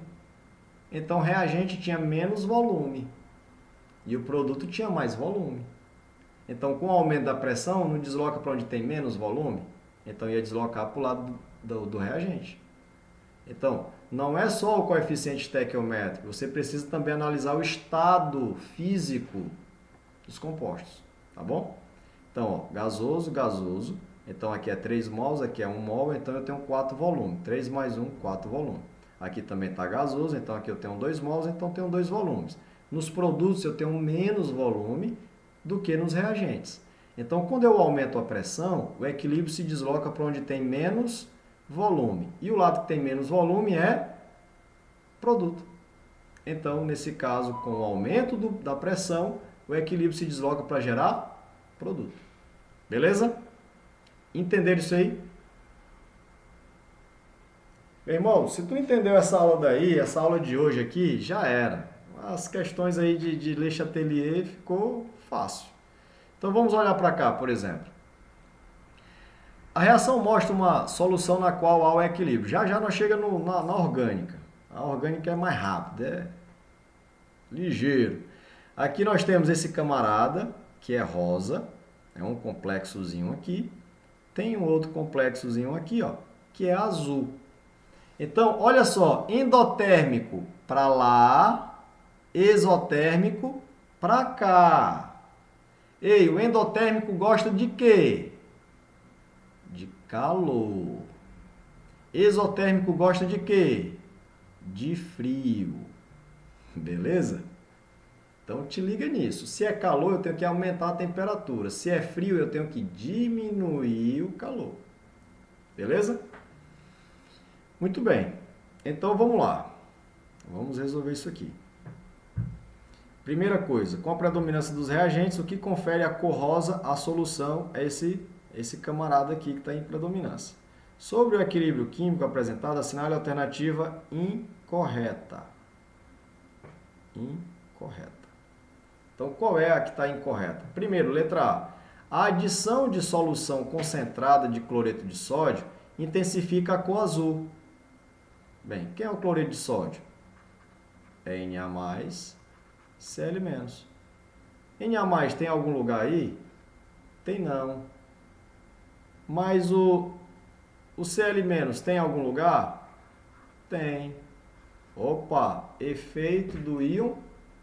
Então, o reagente tinha menos volume e o produto tinha mais volume. Então, com o aumento da pressão, não desloca para onde tem menos volume? Então, ia deslocar para o lado do reagente. Então, não é só o coeficiente estequiométrico, você precisa também analisar o estado físico dos compostos, tá bom? Então, ó, gasoso, gasoso. Então, aqui é 3 mols, aqui é 1 mol, então eu tenho 4 volumes. 3 mais 1, 4 volumes. Aqui também está gasoso, então aqui eu tenho 2 mols, então eu tenho 2 volumes. Nos produtos eu tenho menos volume do que nos reagentes. Então, quando eu aumento a pressão, o equilíbrio se desloca para onde tem menos volume. E o lado que tem menos volume é produto. Então, nesse caso, com o aumento da pressão, o equilíbrio se desloca para gerar produto. Beleza? Entenderam isso aí? Meu irmão, se tu entendeu essa aula daí, essa aula de hoje aqui, já era. As questões aí de Le Chatelier ficou fácil. Então vamos olhar para cá, por exemplo. A reação mostra uma solução na qual há o equilíbrio. Já já nós chegamos na orgânica. A orgânica é mais rápida, é ligeiro. Aqui nós temos esse camarada, que é rosa, é um complexozinho aqui. Tem um outro complexozinho aqui, ó, que é azul. Então, olha só, endotérmico para lá, exotérmico para cá. Ei, o endotérmico gosta de quê? De calor. Exotérmico gosta de quê? De frio. Beleza? Então te liga nisso. Se é calor, eu tenho que aumentar a temperatura. Se é frio, eu tenho que diminuir o calor. Beleza? Muito bem. Então vamos lá. Vamos resolver isso aqui. Primeira coisa, com a predominância dos reagentes, o que confere a cor rosa à solução é esse camarada aqui que está em predominância. Sobre o equilíbrio químico apresentado, assinale a alternativa incorreta. Incorreta. Então, qual é a que está incorreta? Primeiro, letra A. A adição de solução concentrada de cloreto de sódio intensifica a cor azul. Bem, quem é o cloreto de sódio? É Na+, Cl-. Na+ tem algum lugar aí? Tem não. Mas o Cl- tem algum lugar? Tem. Opa, efeito do íon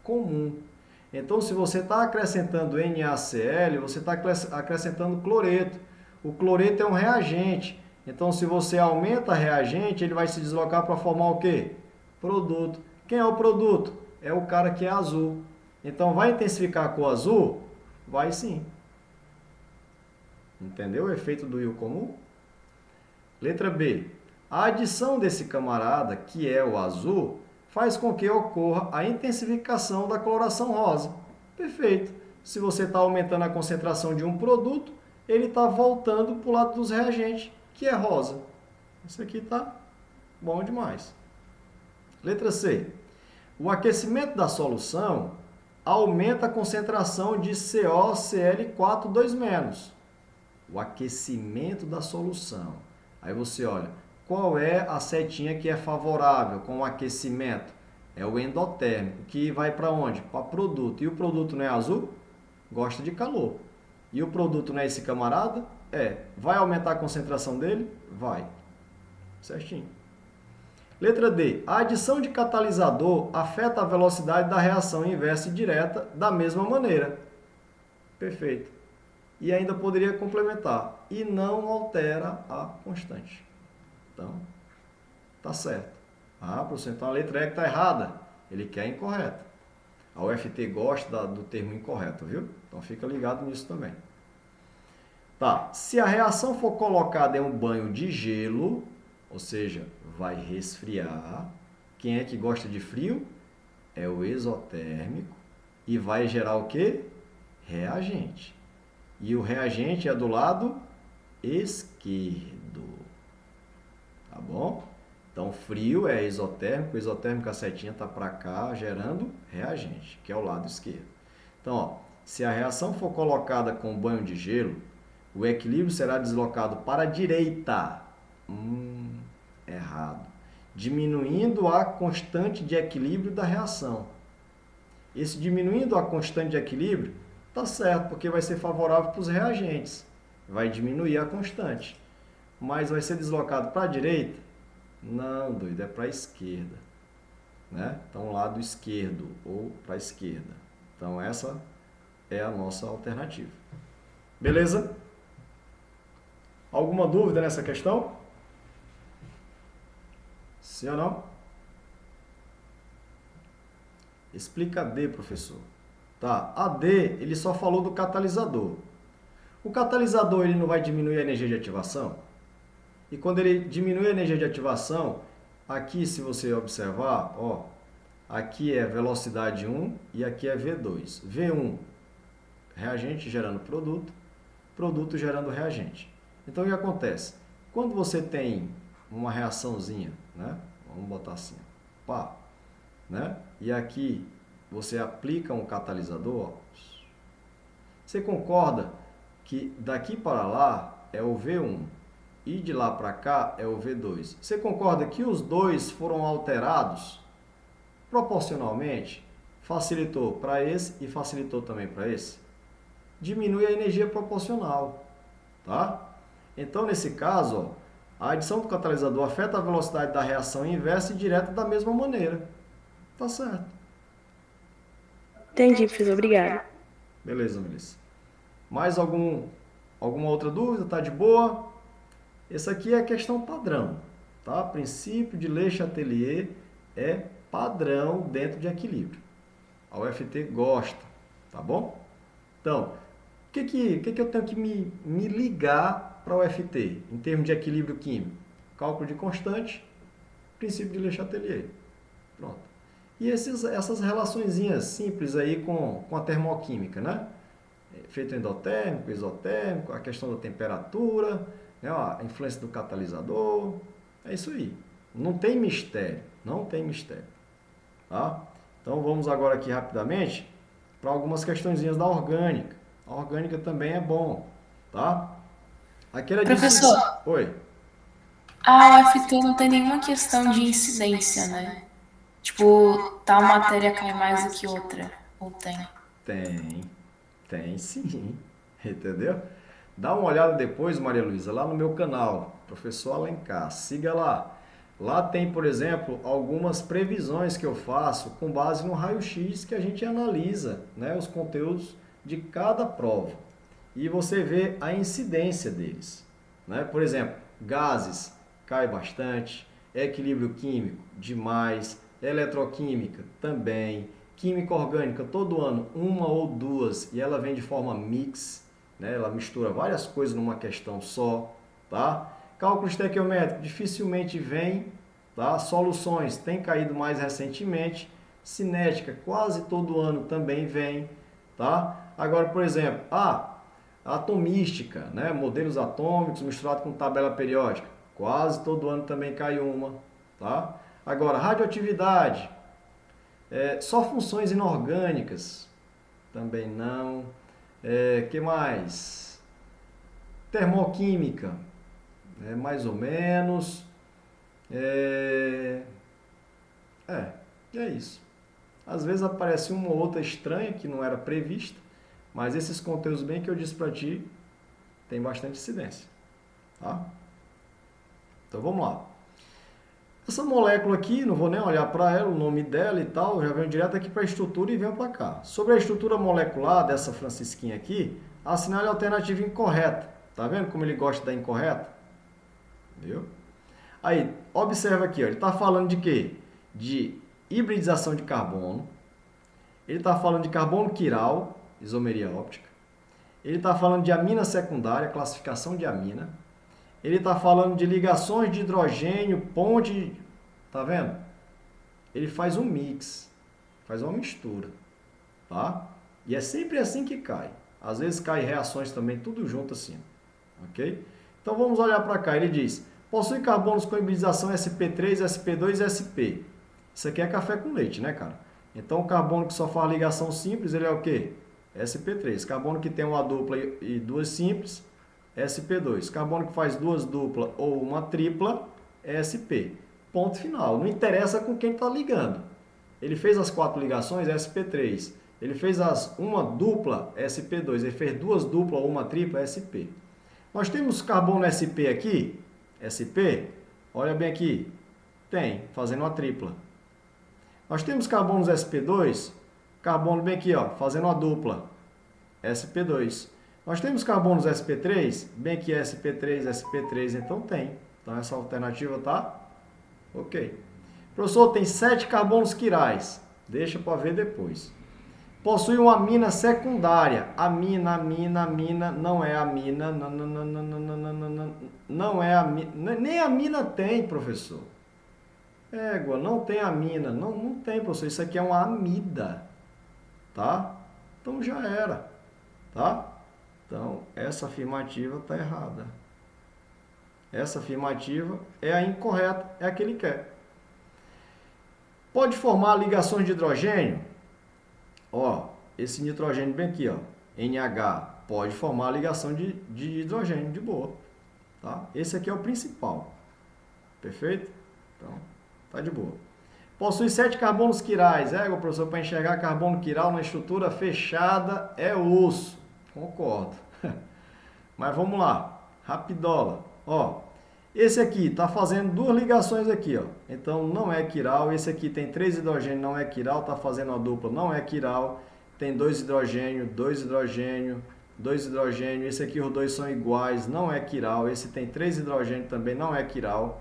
comum. Então, se você está acrescentando NaCl, você está acrescentando cloreto. O cloreto é um reagente. Então, se você aumenta reagente, ele vai se deslocar para formar o quê? Produto. Quem é o produto? É o cara que é azul. Então, vai intensificar a cor azul? Vai sim. Entendeu o efeito do íon comum? Letra B. A adição desse camarada, que é o azul, faz com que ocorra a intensificação da coloração rosa. Perfeito. Se você está aumentando a concentração de um produto, ele está voltando para o lado dos reagentes, que é rosa. Isso aqui está bom demais. Letra C. O aquecimento da solução aumenta a concentração de CoCl4 2-. O aquecimento da solução. Aí você olha, qual é a setinha que é favorável com o aquecimento? É o endotérmico, que vai para onde? Para produto. E o produto não é azul? Gosta de calor. E o produto não é esse camarada? É. Vai aumentar a concentração dele? Vai. Certinho. Letra D. A adição de catalisador afeta a velocidade da reação inversa e direta da mesma maneira. Perfeito. E ainda poderia complementar. E não altera a constante. Então, tá certo. Ah, professor, então a letra E que está errada. Ele quer incorreta. A UFT gosta do termo incorreto, viu? Então fica ligado nisso também. Tá. Se a reação for colocada em um banho de gelo, ou seja, vai resfriar. Quem é que gosta de frio? É o exotérmico. E vai gerar o quê? Reagente. E o reagente é do lado esquerdo. Tá bom? Então, frio é exotérmico, a setinha está para cá, gerando reagente, que é o lado esquerdo. Então, ó, se a reação for colocada com banho de gelo, o equilíbrio será deslocado para a direita. Errado. Diminuindo a constante de equilíbrio da reação. Esse diminuindo a constante de equilíbrio, tá certo, porque vai ser favorável para os reagentes. Vai diminuir a constante. Mas vai ser deslocado para a direita? Não, doido, é para a esquerda. Né? Então, lado esquerdo ou para a esquerda. Então, essa é a nossa alternativa. Beleza? Alguma dúvida nessa questão? Sim ou não? Explica a D, professor. Tá, a D, ele só falou do catalisador. O catalisador, ele não vai diminuir a energia de ativação? E quando ele diminui a energia de ativação, aqui, se você observar, ó, aqui é velocidade 1 e aqui é V2. V1, reagente gerando produto, produto gerando reagente. Então, o que acontece? Quando você tem uma reaçãozinha, né? Vamos botar assim, pá, né? E aqui você aplica um catalisador, ó. Você concorda que daqui para lá é o V1 e de lá para cá é o V2. Você concorda que os dois foram alterados proporcionalmente? Facilitou para esse e facilitou também para esse? Diminui a energia proporcional, tá? Então, nesse caso, ó, a adição do catalisador afeta a velocidade da reação inversa e direta da mesma maneira. Tá certo. Entendi, professor. Obrigada. Beleza, Melissa. Mais alguma outra dúvida? Tá de boa? Essa aqui é a questão padrão, tá? Princípio de Le Chatelier é padrão dentro de equilíbrio. A UFT gosta, tá bom? Então, o que eu tenho que me ligar para a UFT em termos de equilíbrio químico? Cálculo de constante, princípio de Le Chatelier. Pronto. E essas relaçõezinhas simples aí com a termoquímica, né? Efeito endotérmico, exotérmico, a questão da temperatura, né? A influência do catalisador, é isso aí. Não tem mistério, não tem mistério. Tá? Então vamos agora aqui rapidamente para algumas questõezinhas da orgânica. A orgânica também é bom, tá? Aquela Professor, Oi. a UFT não tem nenhuma questão de incidência, né? Tipo, tal matéria cai mais do que outra, ou tem? Tem sim, entendeu? Dá uma olhada depois, Maria Luísa, lá no meu canal, Professor Alencar, siga lá. Lá tem, por exemplo, algumas previsões que eu faço com base no raio-x que a gente analisa, né, os conteúdos de cada prova. E você vê a incidência deles, né? Por exemplo, gases cai bastante, equilíbrio químico demais, eletroquímica também, química orgânica todo ano uma ou duas e ela vem de forma mix, né? Ela mistura várias coisas numa questão só, tá? Cálculo estequiométrico dificilmente vem, tá? Soluções tem caído mais recentemente, cinética quase todo ano também vem, tá? Agora, por exemplo, atomística, né? Modelos atômicos misturado com tabela periódica, quase todo ano também cai uma, tá? Agora, radioatividade, só funções inorgânicas, também não. Que mais? Termoquímica, mais ou menos. É isso. Às vezes aparece uma ou outra estranha que não era prevista, mas esses conteúdos bem que eu disse para ti, tem bastante incidência. Tá? Então vamos lá. Essa molécula aqui, não vou nem olhar para ela, o nome dela e tal, já venho direto aqui para a estrutura e venho para cá. Sobre a estrutura molecular dessa francisquinha aqui, assinale a alternativa incorreta. Tá vendo como ele gosta da incorreta? Viu? Aí, observa aqui, ó, ele está falando de quê? De hibridização de carbono. Ele está falando de carbono quiral, isomeria óptica. Ele está falando de amina secundária, classificação de amina. Ele está falando de ligações de hidrogênio, ponte, tá vendo? Ele faz um mix, faz uma mistura, tá? E é sempre assim que cai. Às vezes cai reações também, tudo junto assim, ok? Então vamos olhar para cá, ele diz, possui carbonos com hibridização sp3, sp2 e sp. Isso aqui é café com leite, né, cara? Então o carbono que só faz ligação simples, ele é o quê? sp3. Carbono que tem uma dupla e duas simples, sp2. Carbono que faz duas duplas ou uma tripla, sp. Ponto final. Não interessa com quem está ligando. Ele fez as 4 ligações, sp3. Ele fez uma dupla, sp2. Ele fez duas duplas ou uma tripla, sp. Nós temos carbono sp aqui, sp. Olha bem aqui. Tem, fazendo uma tripla. Nós temos carbonos sp2, carbono bem aqui, ó, fazendo uma dupla, sp2. Nós temos carbonos sp3, bem aqui sp3, sp3, então tem. Então essa alternativa tá ok. Professor, tem 7 carbonos quirais. Deixa para ver depois. Possui uma amina secundária. Amina, não é amina. Não é amina. Nem amina tem, professor. Égua, não tem amina. Não tem, professor. Isso aqui é uma amida. Tá? Então já era. Tá? Então, essa afirmativa está errada. Essa afirmativa é a incorreta, é a que ele quer. Pode formar ligações de hidrogênio? Ó, esse nitrogênio bem aqui, ó, NH, pode formar ligação de hidrogênio, de boa. Tá? Esse aqui é o principal. Perfeito? Então, tá de boa. Possui 7 carbonos quirais. Professor, para enxergar carbono quiral na estrutura fechada é osso. Concordo. Mas vamos lá. Rapidola. Ó, esse aqui está fazendo 2 ligações aqui, ó. Então não é quiral. Esse aqui tem 3 hidrogênios, não é quiral. Está fazendo uma dupla, não é quiral. Tem 2 hidrogênios, 2 hidrogênios, 2 hidrogênios. Esse aqui os dois são iguais, não é quiral. Esse tem 3 hidrogênios, também não é quiral.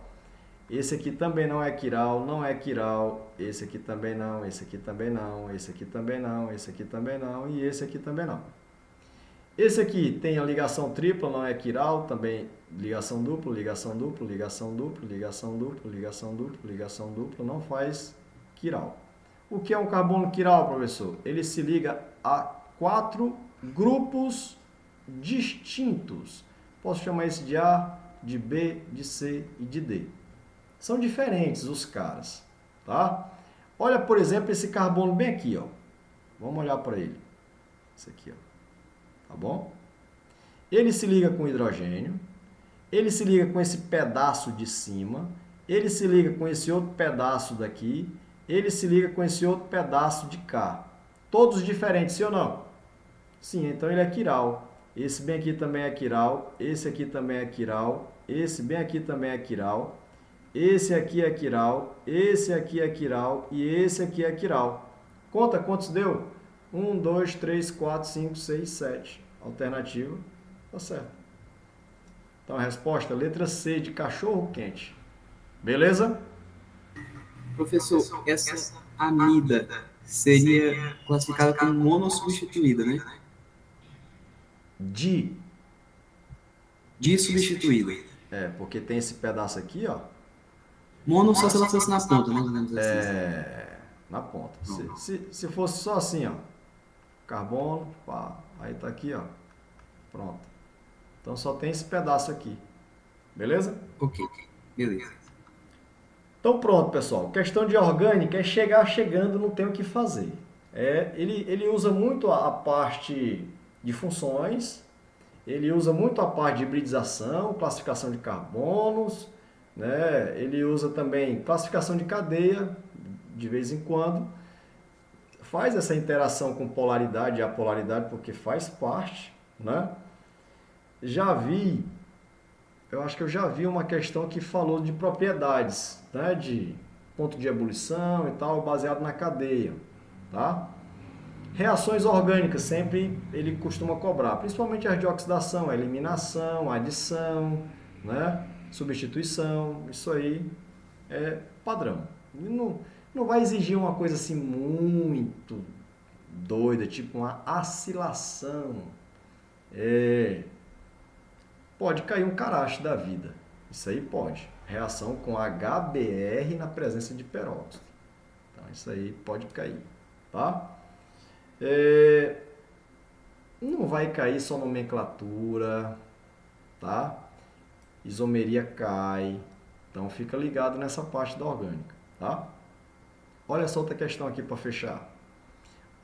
Esse aqui também não é quiral, não é quiral. Esse aqui também não, esse aqui também não, esse aqui também não, esse aqui também não e esse aqui também não. Esse aqui tem a ligação tripla, não é quiral, também ligação dupla, ligação dupla, ligação dupla, ligação dupla, ligação dupla, ligação dupla, não faz quiral. O que é um carbono quiral, professor? Ele se liga a 4 grupos distintos. Posso chamar esse de A, de B, de C e de D. São diferentes os caras, tá? Olha, por exemplo, esse carbono bem aqui, ó. Vamos olhar para ele. Esse aqui, ó. Tá bom? Ele se liga com hidrogênio, ele se liga com esse pedaço de cima, ele se liga com esse outro pedaço daqui, ele se liga com esse outro pedaço de cá. Todos diferentes, sim ou não? Sim, então ele é quiral. Esse bem aqui também é quiral, esse aqui também é quiral, esse bem aqui também é quiral, esse aqui é quiral, esse aqui é quiral e esse aqui é quiral. Conta quantos deu? 1, 2, 3, 4, 5, 6, 7. Alternativa, tá certo. Então a resposta, letra C, de cachorro quente. Beleza? Professor, essa amida seria classificada como monossubstituída, né? Dissubstituída. Porque tem esse pedaço aqui, ó. Mono só se ela fosse na ponta, né? Digamos assim. Na ponta. Se fosse só assim, ó. Carbono, pá. Aí tá aqui, ó. Pronto. Então só tem esse pedaço aqui. Beleza? Ok, beleza. Então pronto, pessoal. Questão de orgânica é chegar chegando, não tem o que fazer. Ele usa muito a parte de funções, ele usa muito a parte de hibridização, classificação de carbonos, né? Ele usa também classificação de cadeia, de vez em quando. Faz essa interação com polaridade e apolaridade, porque faz parte, né? Eu acho que eu já vi uma questão que falou de propriedades, né? De ponto de ebulição e tal, baseado na cadeia, tá? Reações orgânicas, sempre ele costuma cobrar, principalmente as de oxidação, a eliminação, a adição, né? Substituição, isso aí é padrão. Não vai exigir uma coisa assim muito doida, tipo uma acilação. Pode cair um carache da vida, isso aí pode. Reação com HBr na presença de peróxido. Então isso aí pode cair, tá? Não vai cair só nomenclatura, tá? Isomeria cai, então fica ligado nessa parte da orgânica, tá? Olha essa outra questão aqui para fechar.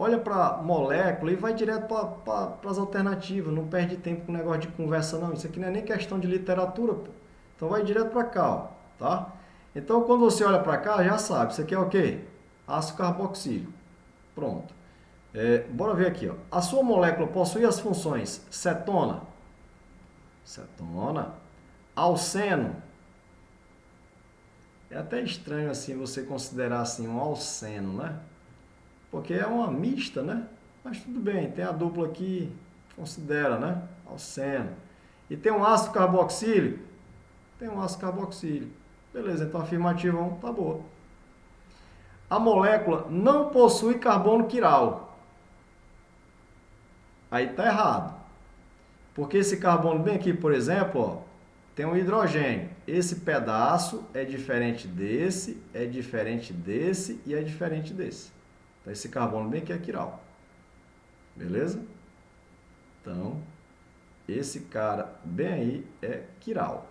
Olha para a molécula e vai direto para as alternativas, não perde tempo com negócio de conversa não, isso aqui não é nem questão de literatura, pô. Então vai direto para cá, ó, tá? Então quando você olha para cá, já sabe, isso aqui é o quê? Ácido carboxílico, pronto. Bora ver aqui, ó. A sua molécula possui as funções cetona, alceno. É até estranho assim você considerar assim um alceno, né? Porque é uma mista, né? Mas tudo bem, tem a dupla aqui, considera, né? Alceno. E tem um ácido carboxílico? Tem um ácido carboxílico. Beleza, então a afirmativa 1 tá boa. A molécula não possui carbono quiral. Aí tá errado. Porque esse carbono bem aqui, por exemplo, ó, tem um hidrogênio. Esse pedaço é diferente desse, é diferente desse e é diferente desse. Então esse carbono bem aqui é quiral. Beleza? Então, esse cara bem aí é quiral.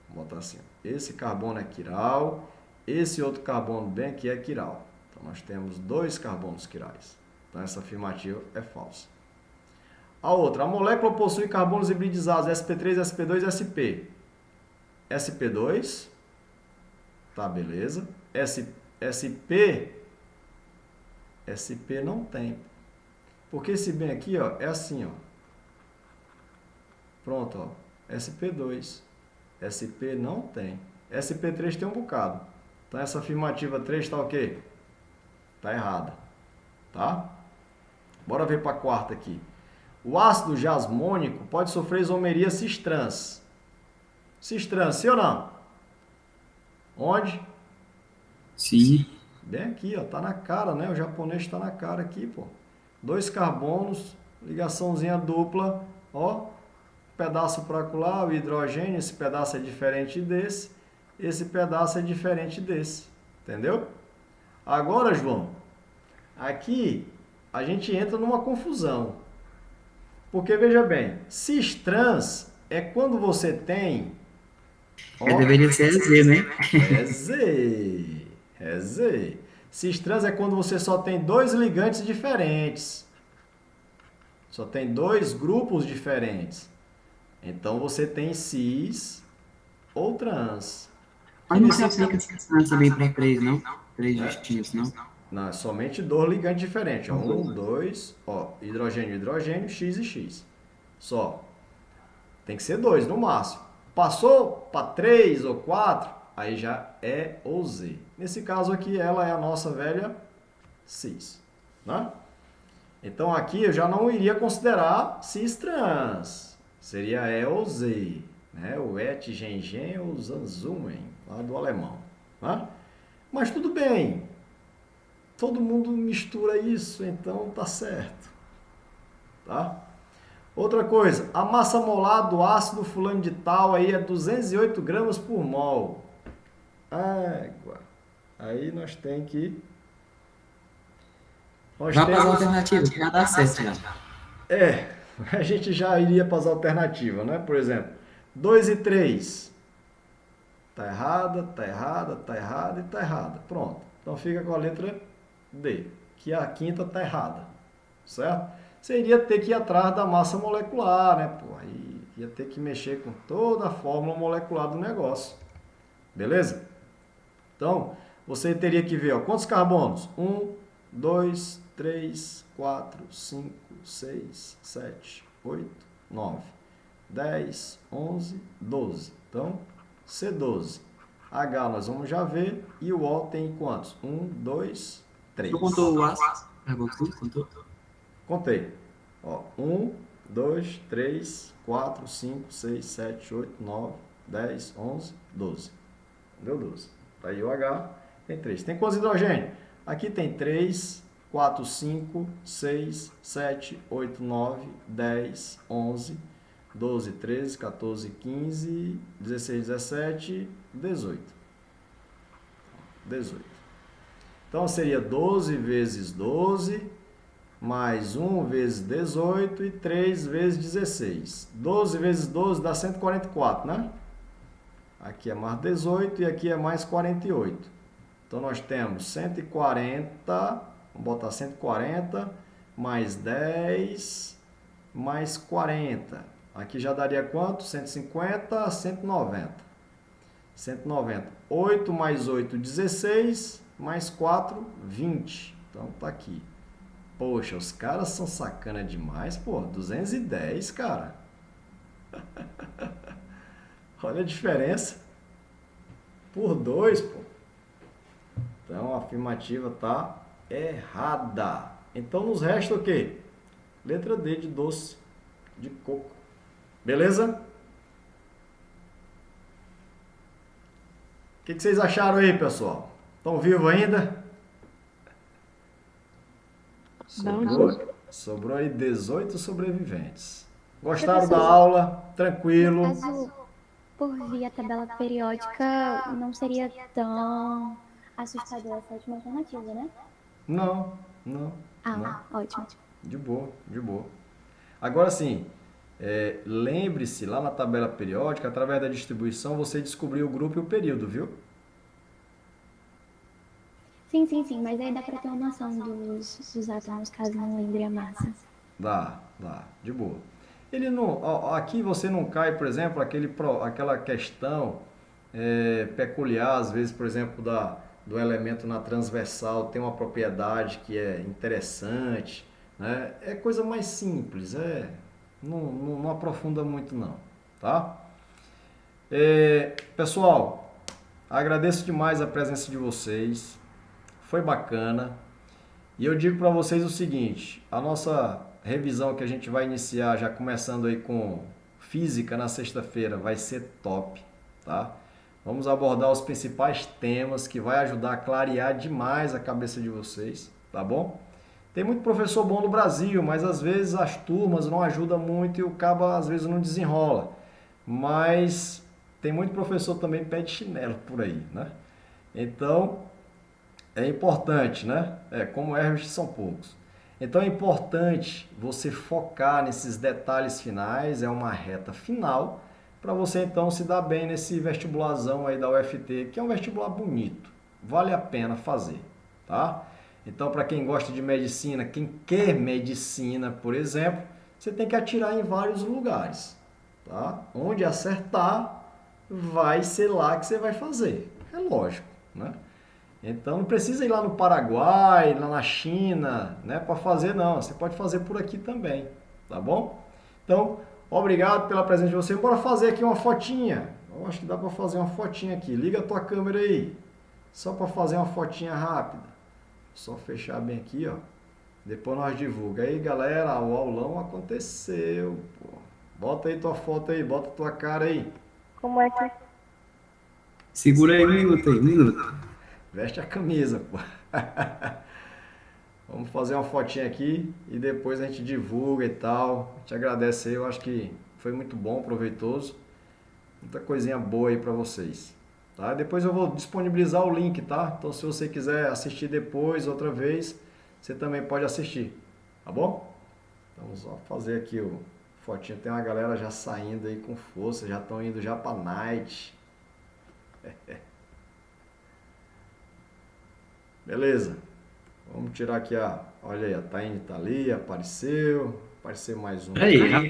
Vou botar assim, ó. Esse carbono é quiral, esse outro carbono bem aqui é quiral. Então nós temos 2 carbonos quirais. Então essa afirmativa é falsa. A outra, a molécula possui carbonos hibridizados sp3, sp2 e sp. sp2, tá, beleza. sp não tem. Porque esse bem aqui, ó, é assim, ó. Pronto, ó, sp2. sp não tem. sp3 tem um bocado. Então essa afirmativa 3 tá o quê? Tá errada, tá? Bora ver para a quarta aqui. O ácido jasmônico pode sofrer isomeria cis-trans. Cis-trans, sim ou não? Onde? Sim. Bem aqui, ó, tá na cara, né? O japonês tá na cara aqui, pô. 2 carbonos, ligaçãozinha dupla, ó. Pedaço para colar, o hidrogênio, esse pedaço é diferente desse, esse pedaço é diferente desse. Entendeu? Agora, João, Aqui a gente entra numa confusão. Porque veja bem, cis-trans é quando você tem. Deveria ser Z, né? É Z. É Z. Cis-trans é quando você só tem dois ligantes diferentes. Só tem dois grupos diferentes. Então você tem cis ou trans. Mas não se aplica cis-trans também para três, não? Três distintos, não? Não, é somente dois ligantes diferentes. Ó. Um, dois, ó, hidrogênio, hidrogênio, X e X. Só. Tem que ser dois no máximo. Passou para 3 ou 4, aí já é o Z. Nesse caso aqui, ela é a nossa velha cis. Né? Então aqui eu já não iria considerar cis-trans. Seria E ou Z. Né? O Et, Gengen ou Zanzumen, lá do alemão. Né? Mas tudo bem. Todo mundo mistura isso, então tá certo. Tá? Outra coisa, a massa molar do ácido fulano de tal aí é 208 gramas por mol. Água. Aí nós tem que... Vai para as alternativas, que já dá certo já. É, a gente já iria para as alternativas, né? Por exemplo, 2 e 3. Tá errada, tá errada, tá errada e tá errada. Pronto. Então fica com a letra D, que a quinta tá errada. Certo? Você iria ter que ir atrás da massa molecular, né? Pô, aí ia ter que mexer com toda a fórmula molecular do negócio. Beleza? Então, você teria que ver, ó, quantos carbonos? 1, 2, 3, 4, 5, 6, 7, 8, 9, 10, 11, 12. Então, C12. H nós vamos já ver. E o O tem quantos? 1, 2, 3. Tu contou o ácido? Contou? Contei. Ó, 1, 2, 3, 4, 5, 6, 7, 8, 9, 10, 11, 12. Deu 12. Aí o H tem 3. Tem quantos hidrogênio? Aqui tem 3, 4, 5, 6, 7, 8, 9, 10, 11, 12, 13, 14, 15, 16, 17, 18. 18. Então seria 12 vezes 12, mais 1 vezes 18 e 3 vezes 16. 12 vezes 12 dá 144, né? Aqui é mais 18 e aqui é mais 48. Então nós temos 140, vamos botar 140, mais 10, mais 40. Aqui já daria quanto? 150, 190. 190. 8 mais 8, 16, mais 4, 20. Então tá aqui. Poxa, os caras são sacana demais, pô. 210, cara. Olha a diferença. Por 2, pô. Então a afirmativa tá errada. Então nos resta o quê? Letra D de doce de coco. Beleza? O que vocês acharam aí, pessoal? Estão vivos ainda? Sobrou aí 18 sobreviventes. Gostaram da aula? Tranquilo? No caso, por via tabela periódica, não seria tão assustadora essa última alternativa, né? Não. Ótimo. De boa, de boa. Agora sim, lembre-se, lá na tabela periódica, através da distribuição, você descobriu o grupo e o período, viu? Sim, mas aí dá pra ter uma noção dos átomos, caso não lembre a massa. Dá, de boa. Ele não, aqui você não cai, por exemplo, aquela questão peculiar, às vezes, por exemplo, do elemento na transversal tem uma propriedade que é interessante, né? É coisa mais simples, não aprofunda muito não, tá? Pessoal, agradeço demais a presença de vocês, foi bacana, e eu digo para vocês o seguinte, a nossa revisão que a gente vai iniciar, já começando aí com física na sexta-feira, vai ser top, tá? Vamos abordar os principais temas que vai ajudar a clarear demais a cabeça de vocês, tá bom? Tem muito professor bom no Brasil, mas às vezes as turmas não ajudam muito e o cabo às vezes não desenrola. Mas tem muito professor também pé de chinelo por aí, né? Então, é importante, né? Como Herbert são poucos. Então é importante você focar nesses detalhes finais, é uma reta final, para você então se dar bem nesse vestibularzão aí da UFT, que é um vestibular bonito, vale a pena fazer, tá? Então para quem gosta de medicina, quem quer medicina, por exemplo, você tem que atirar em vários lugares, tá? Onde acertar, vai ser lá que você vai fazer, é lógico, né? Então não precisa ir lá no Paraguai, lá na China, né, para fazer não. Você pode fazer por aqui também, tá bom? Então, obrigado pela presença de você. Bora fazer aqui uma fotinha. Eu acho que dá para fazer uma fotinha aqui. Liga a tua câmera aí. Só para fazer uma fotinha rápida. Só fechar bem aqui, ó. Depois nós divulga. Aí, galera, o aulão aconteceu, pô. Bota aí tua foto aí, bota tua cara aí. Como é que... Segura aí um minuto aí, um minuto. Veste a camisa, pô. Vamos fazer uma fotinha aqui e depois a gente divulga e tal. Te agradece aí, eu acho que foi muito bom, proveitoso. Muita coisinha boa aí pra vocês. Tá? Depois eu vou disponibilizar o link, tá? Então se você quiser assistir depois, outra vez, você também pode assistir. Tá bom? Vamos só fazer aqui o fotinho. Tem uma galera já saindo aí com força, já estão indo já pra night. Beleza, vamos tirar aqui olha aí, a Taine tá ali, apareceu mais um aí.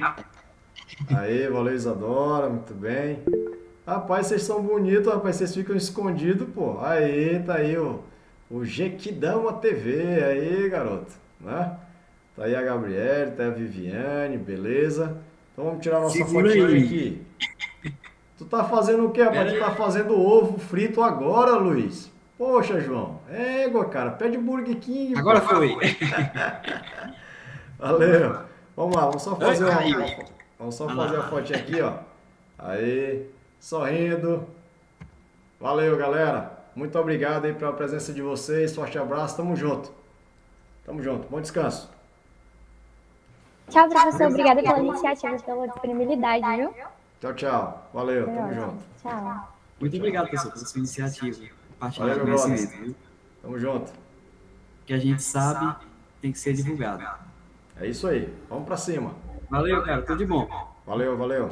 Aê, valeu Isadora, muito bem. Rapaz, vocês são bonitos, rapaz, vocês ficam escondidos, pô. Aê, tá aí o Jequidama TV, aí garoto, né? Tá aí a Gabriele, tá aí a Viviane, beleza? Então vamos tirar nossa fotinha aqui. Tu tá fazendo o quê, rapaz? Tu tá fazendo ovo frito agora, Luiz? Poxa, João, égua, cara, pede Burger King. Agora foi. Valeu. Vamos lá, vamos só fazer a fotinha aqui, ó. Aí, sorrindo. Valeu, galera. Muito obrigado aí pela presença de vocês. Forte abraço, tamo junto. Tamo junto, bom descanso. Tchau, professor. Obrigada pela iniciativa, pela disponibilidade, viu? Tchau, tchau. Valeu, tamo junto. Tchau. Muito obrigado, professor, pela sua iniciativa. Compartilhar Valeu, conhecimento, viu? Tamo junto. O que a gente sabe tem que ser divulgado. É isso aí, vamos pra cima. Valeu, cara, tudo de bom. Valeu, valeu.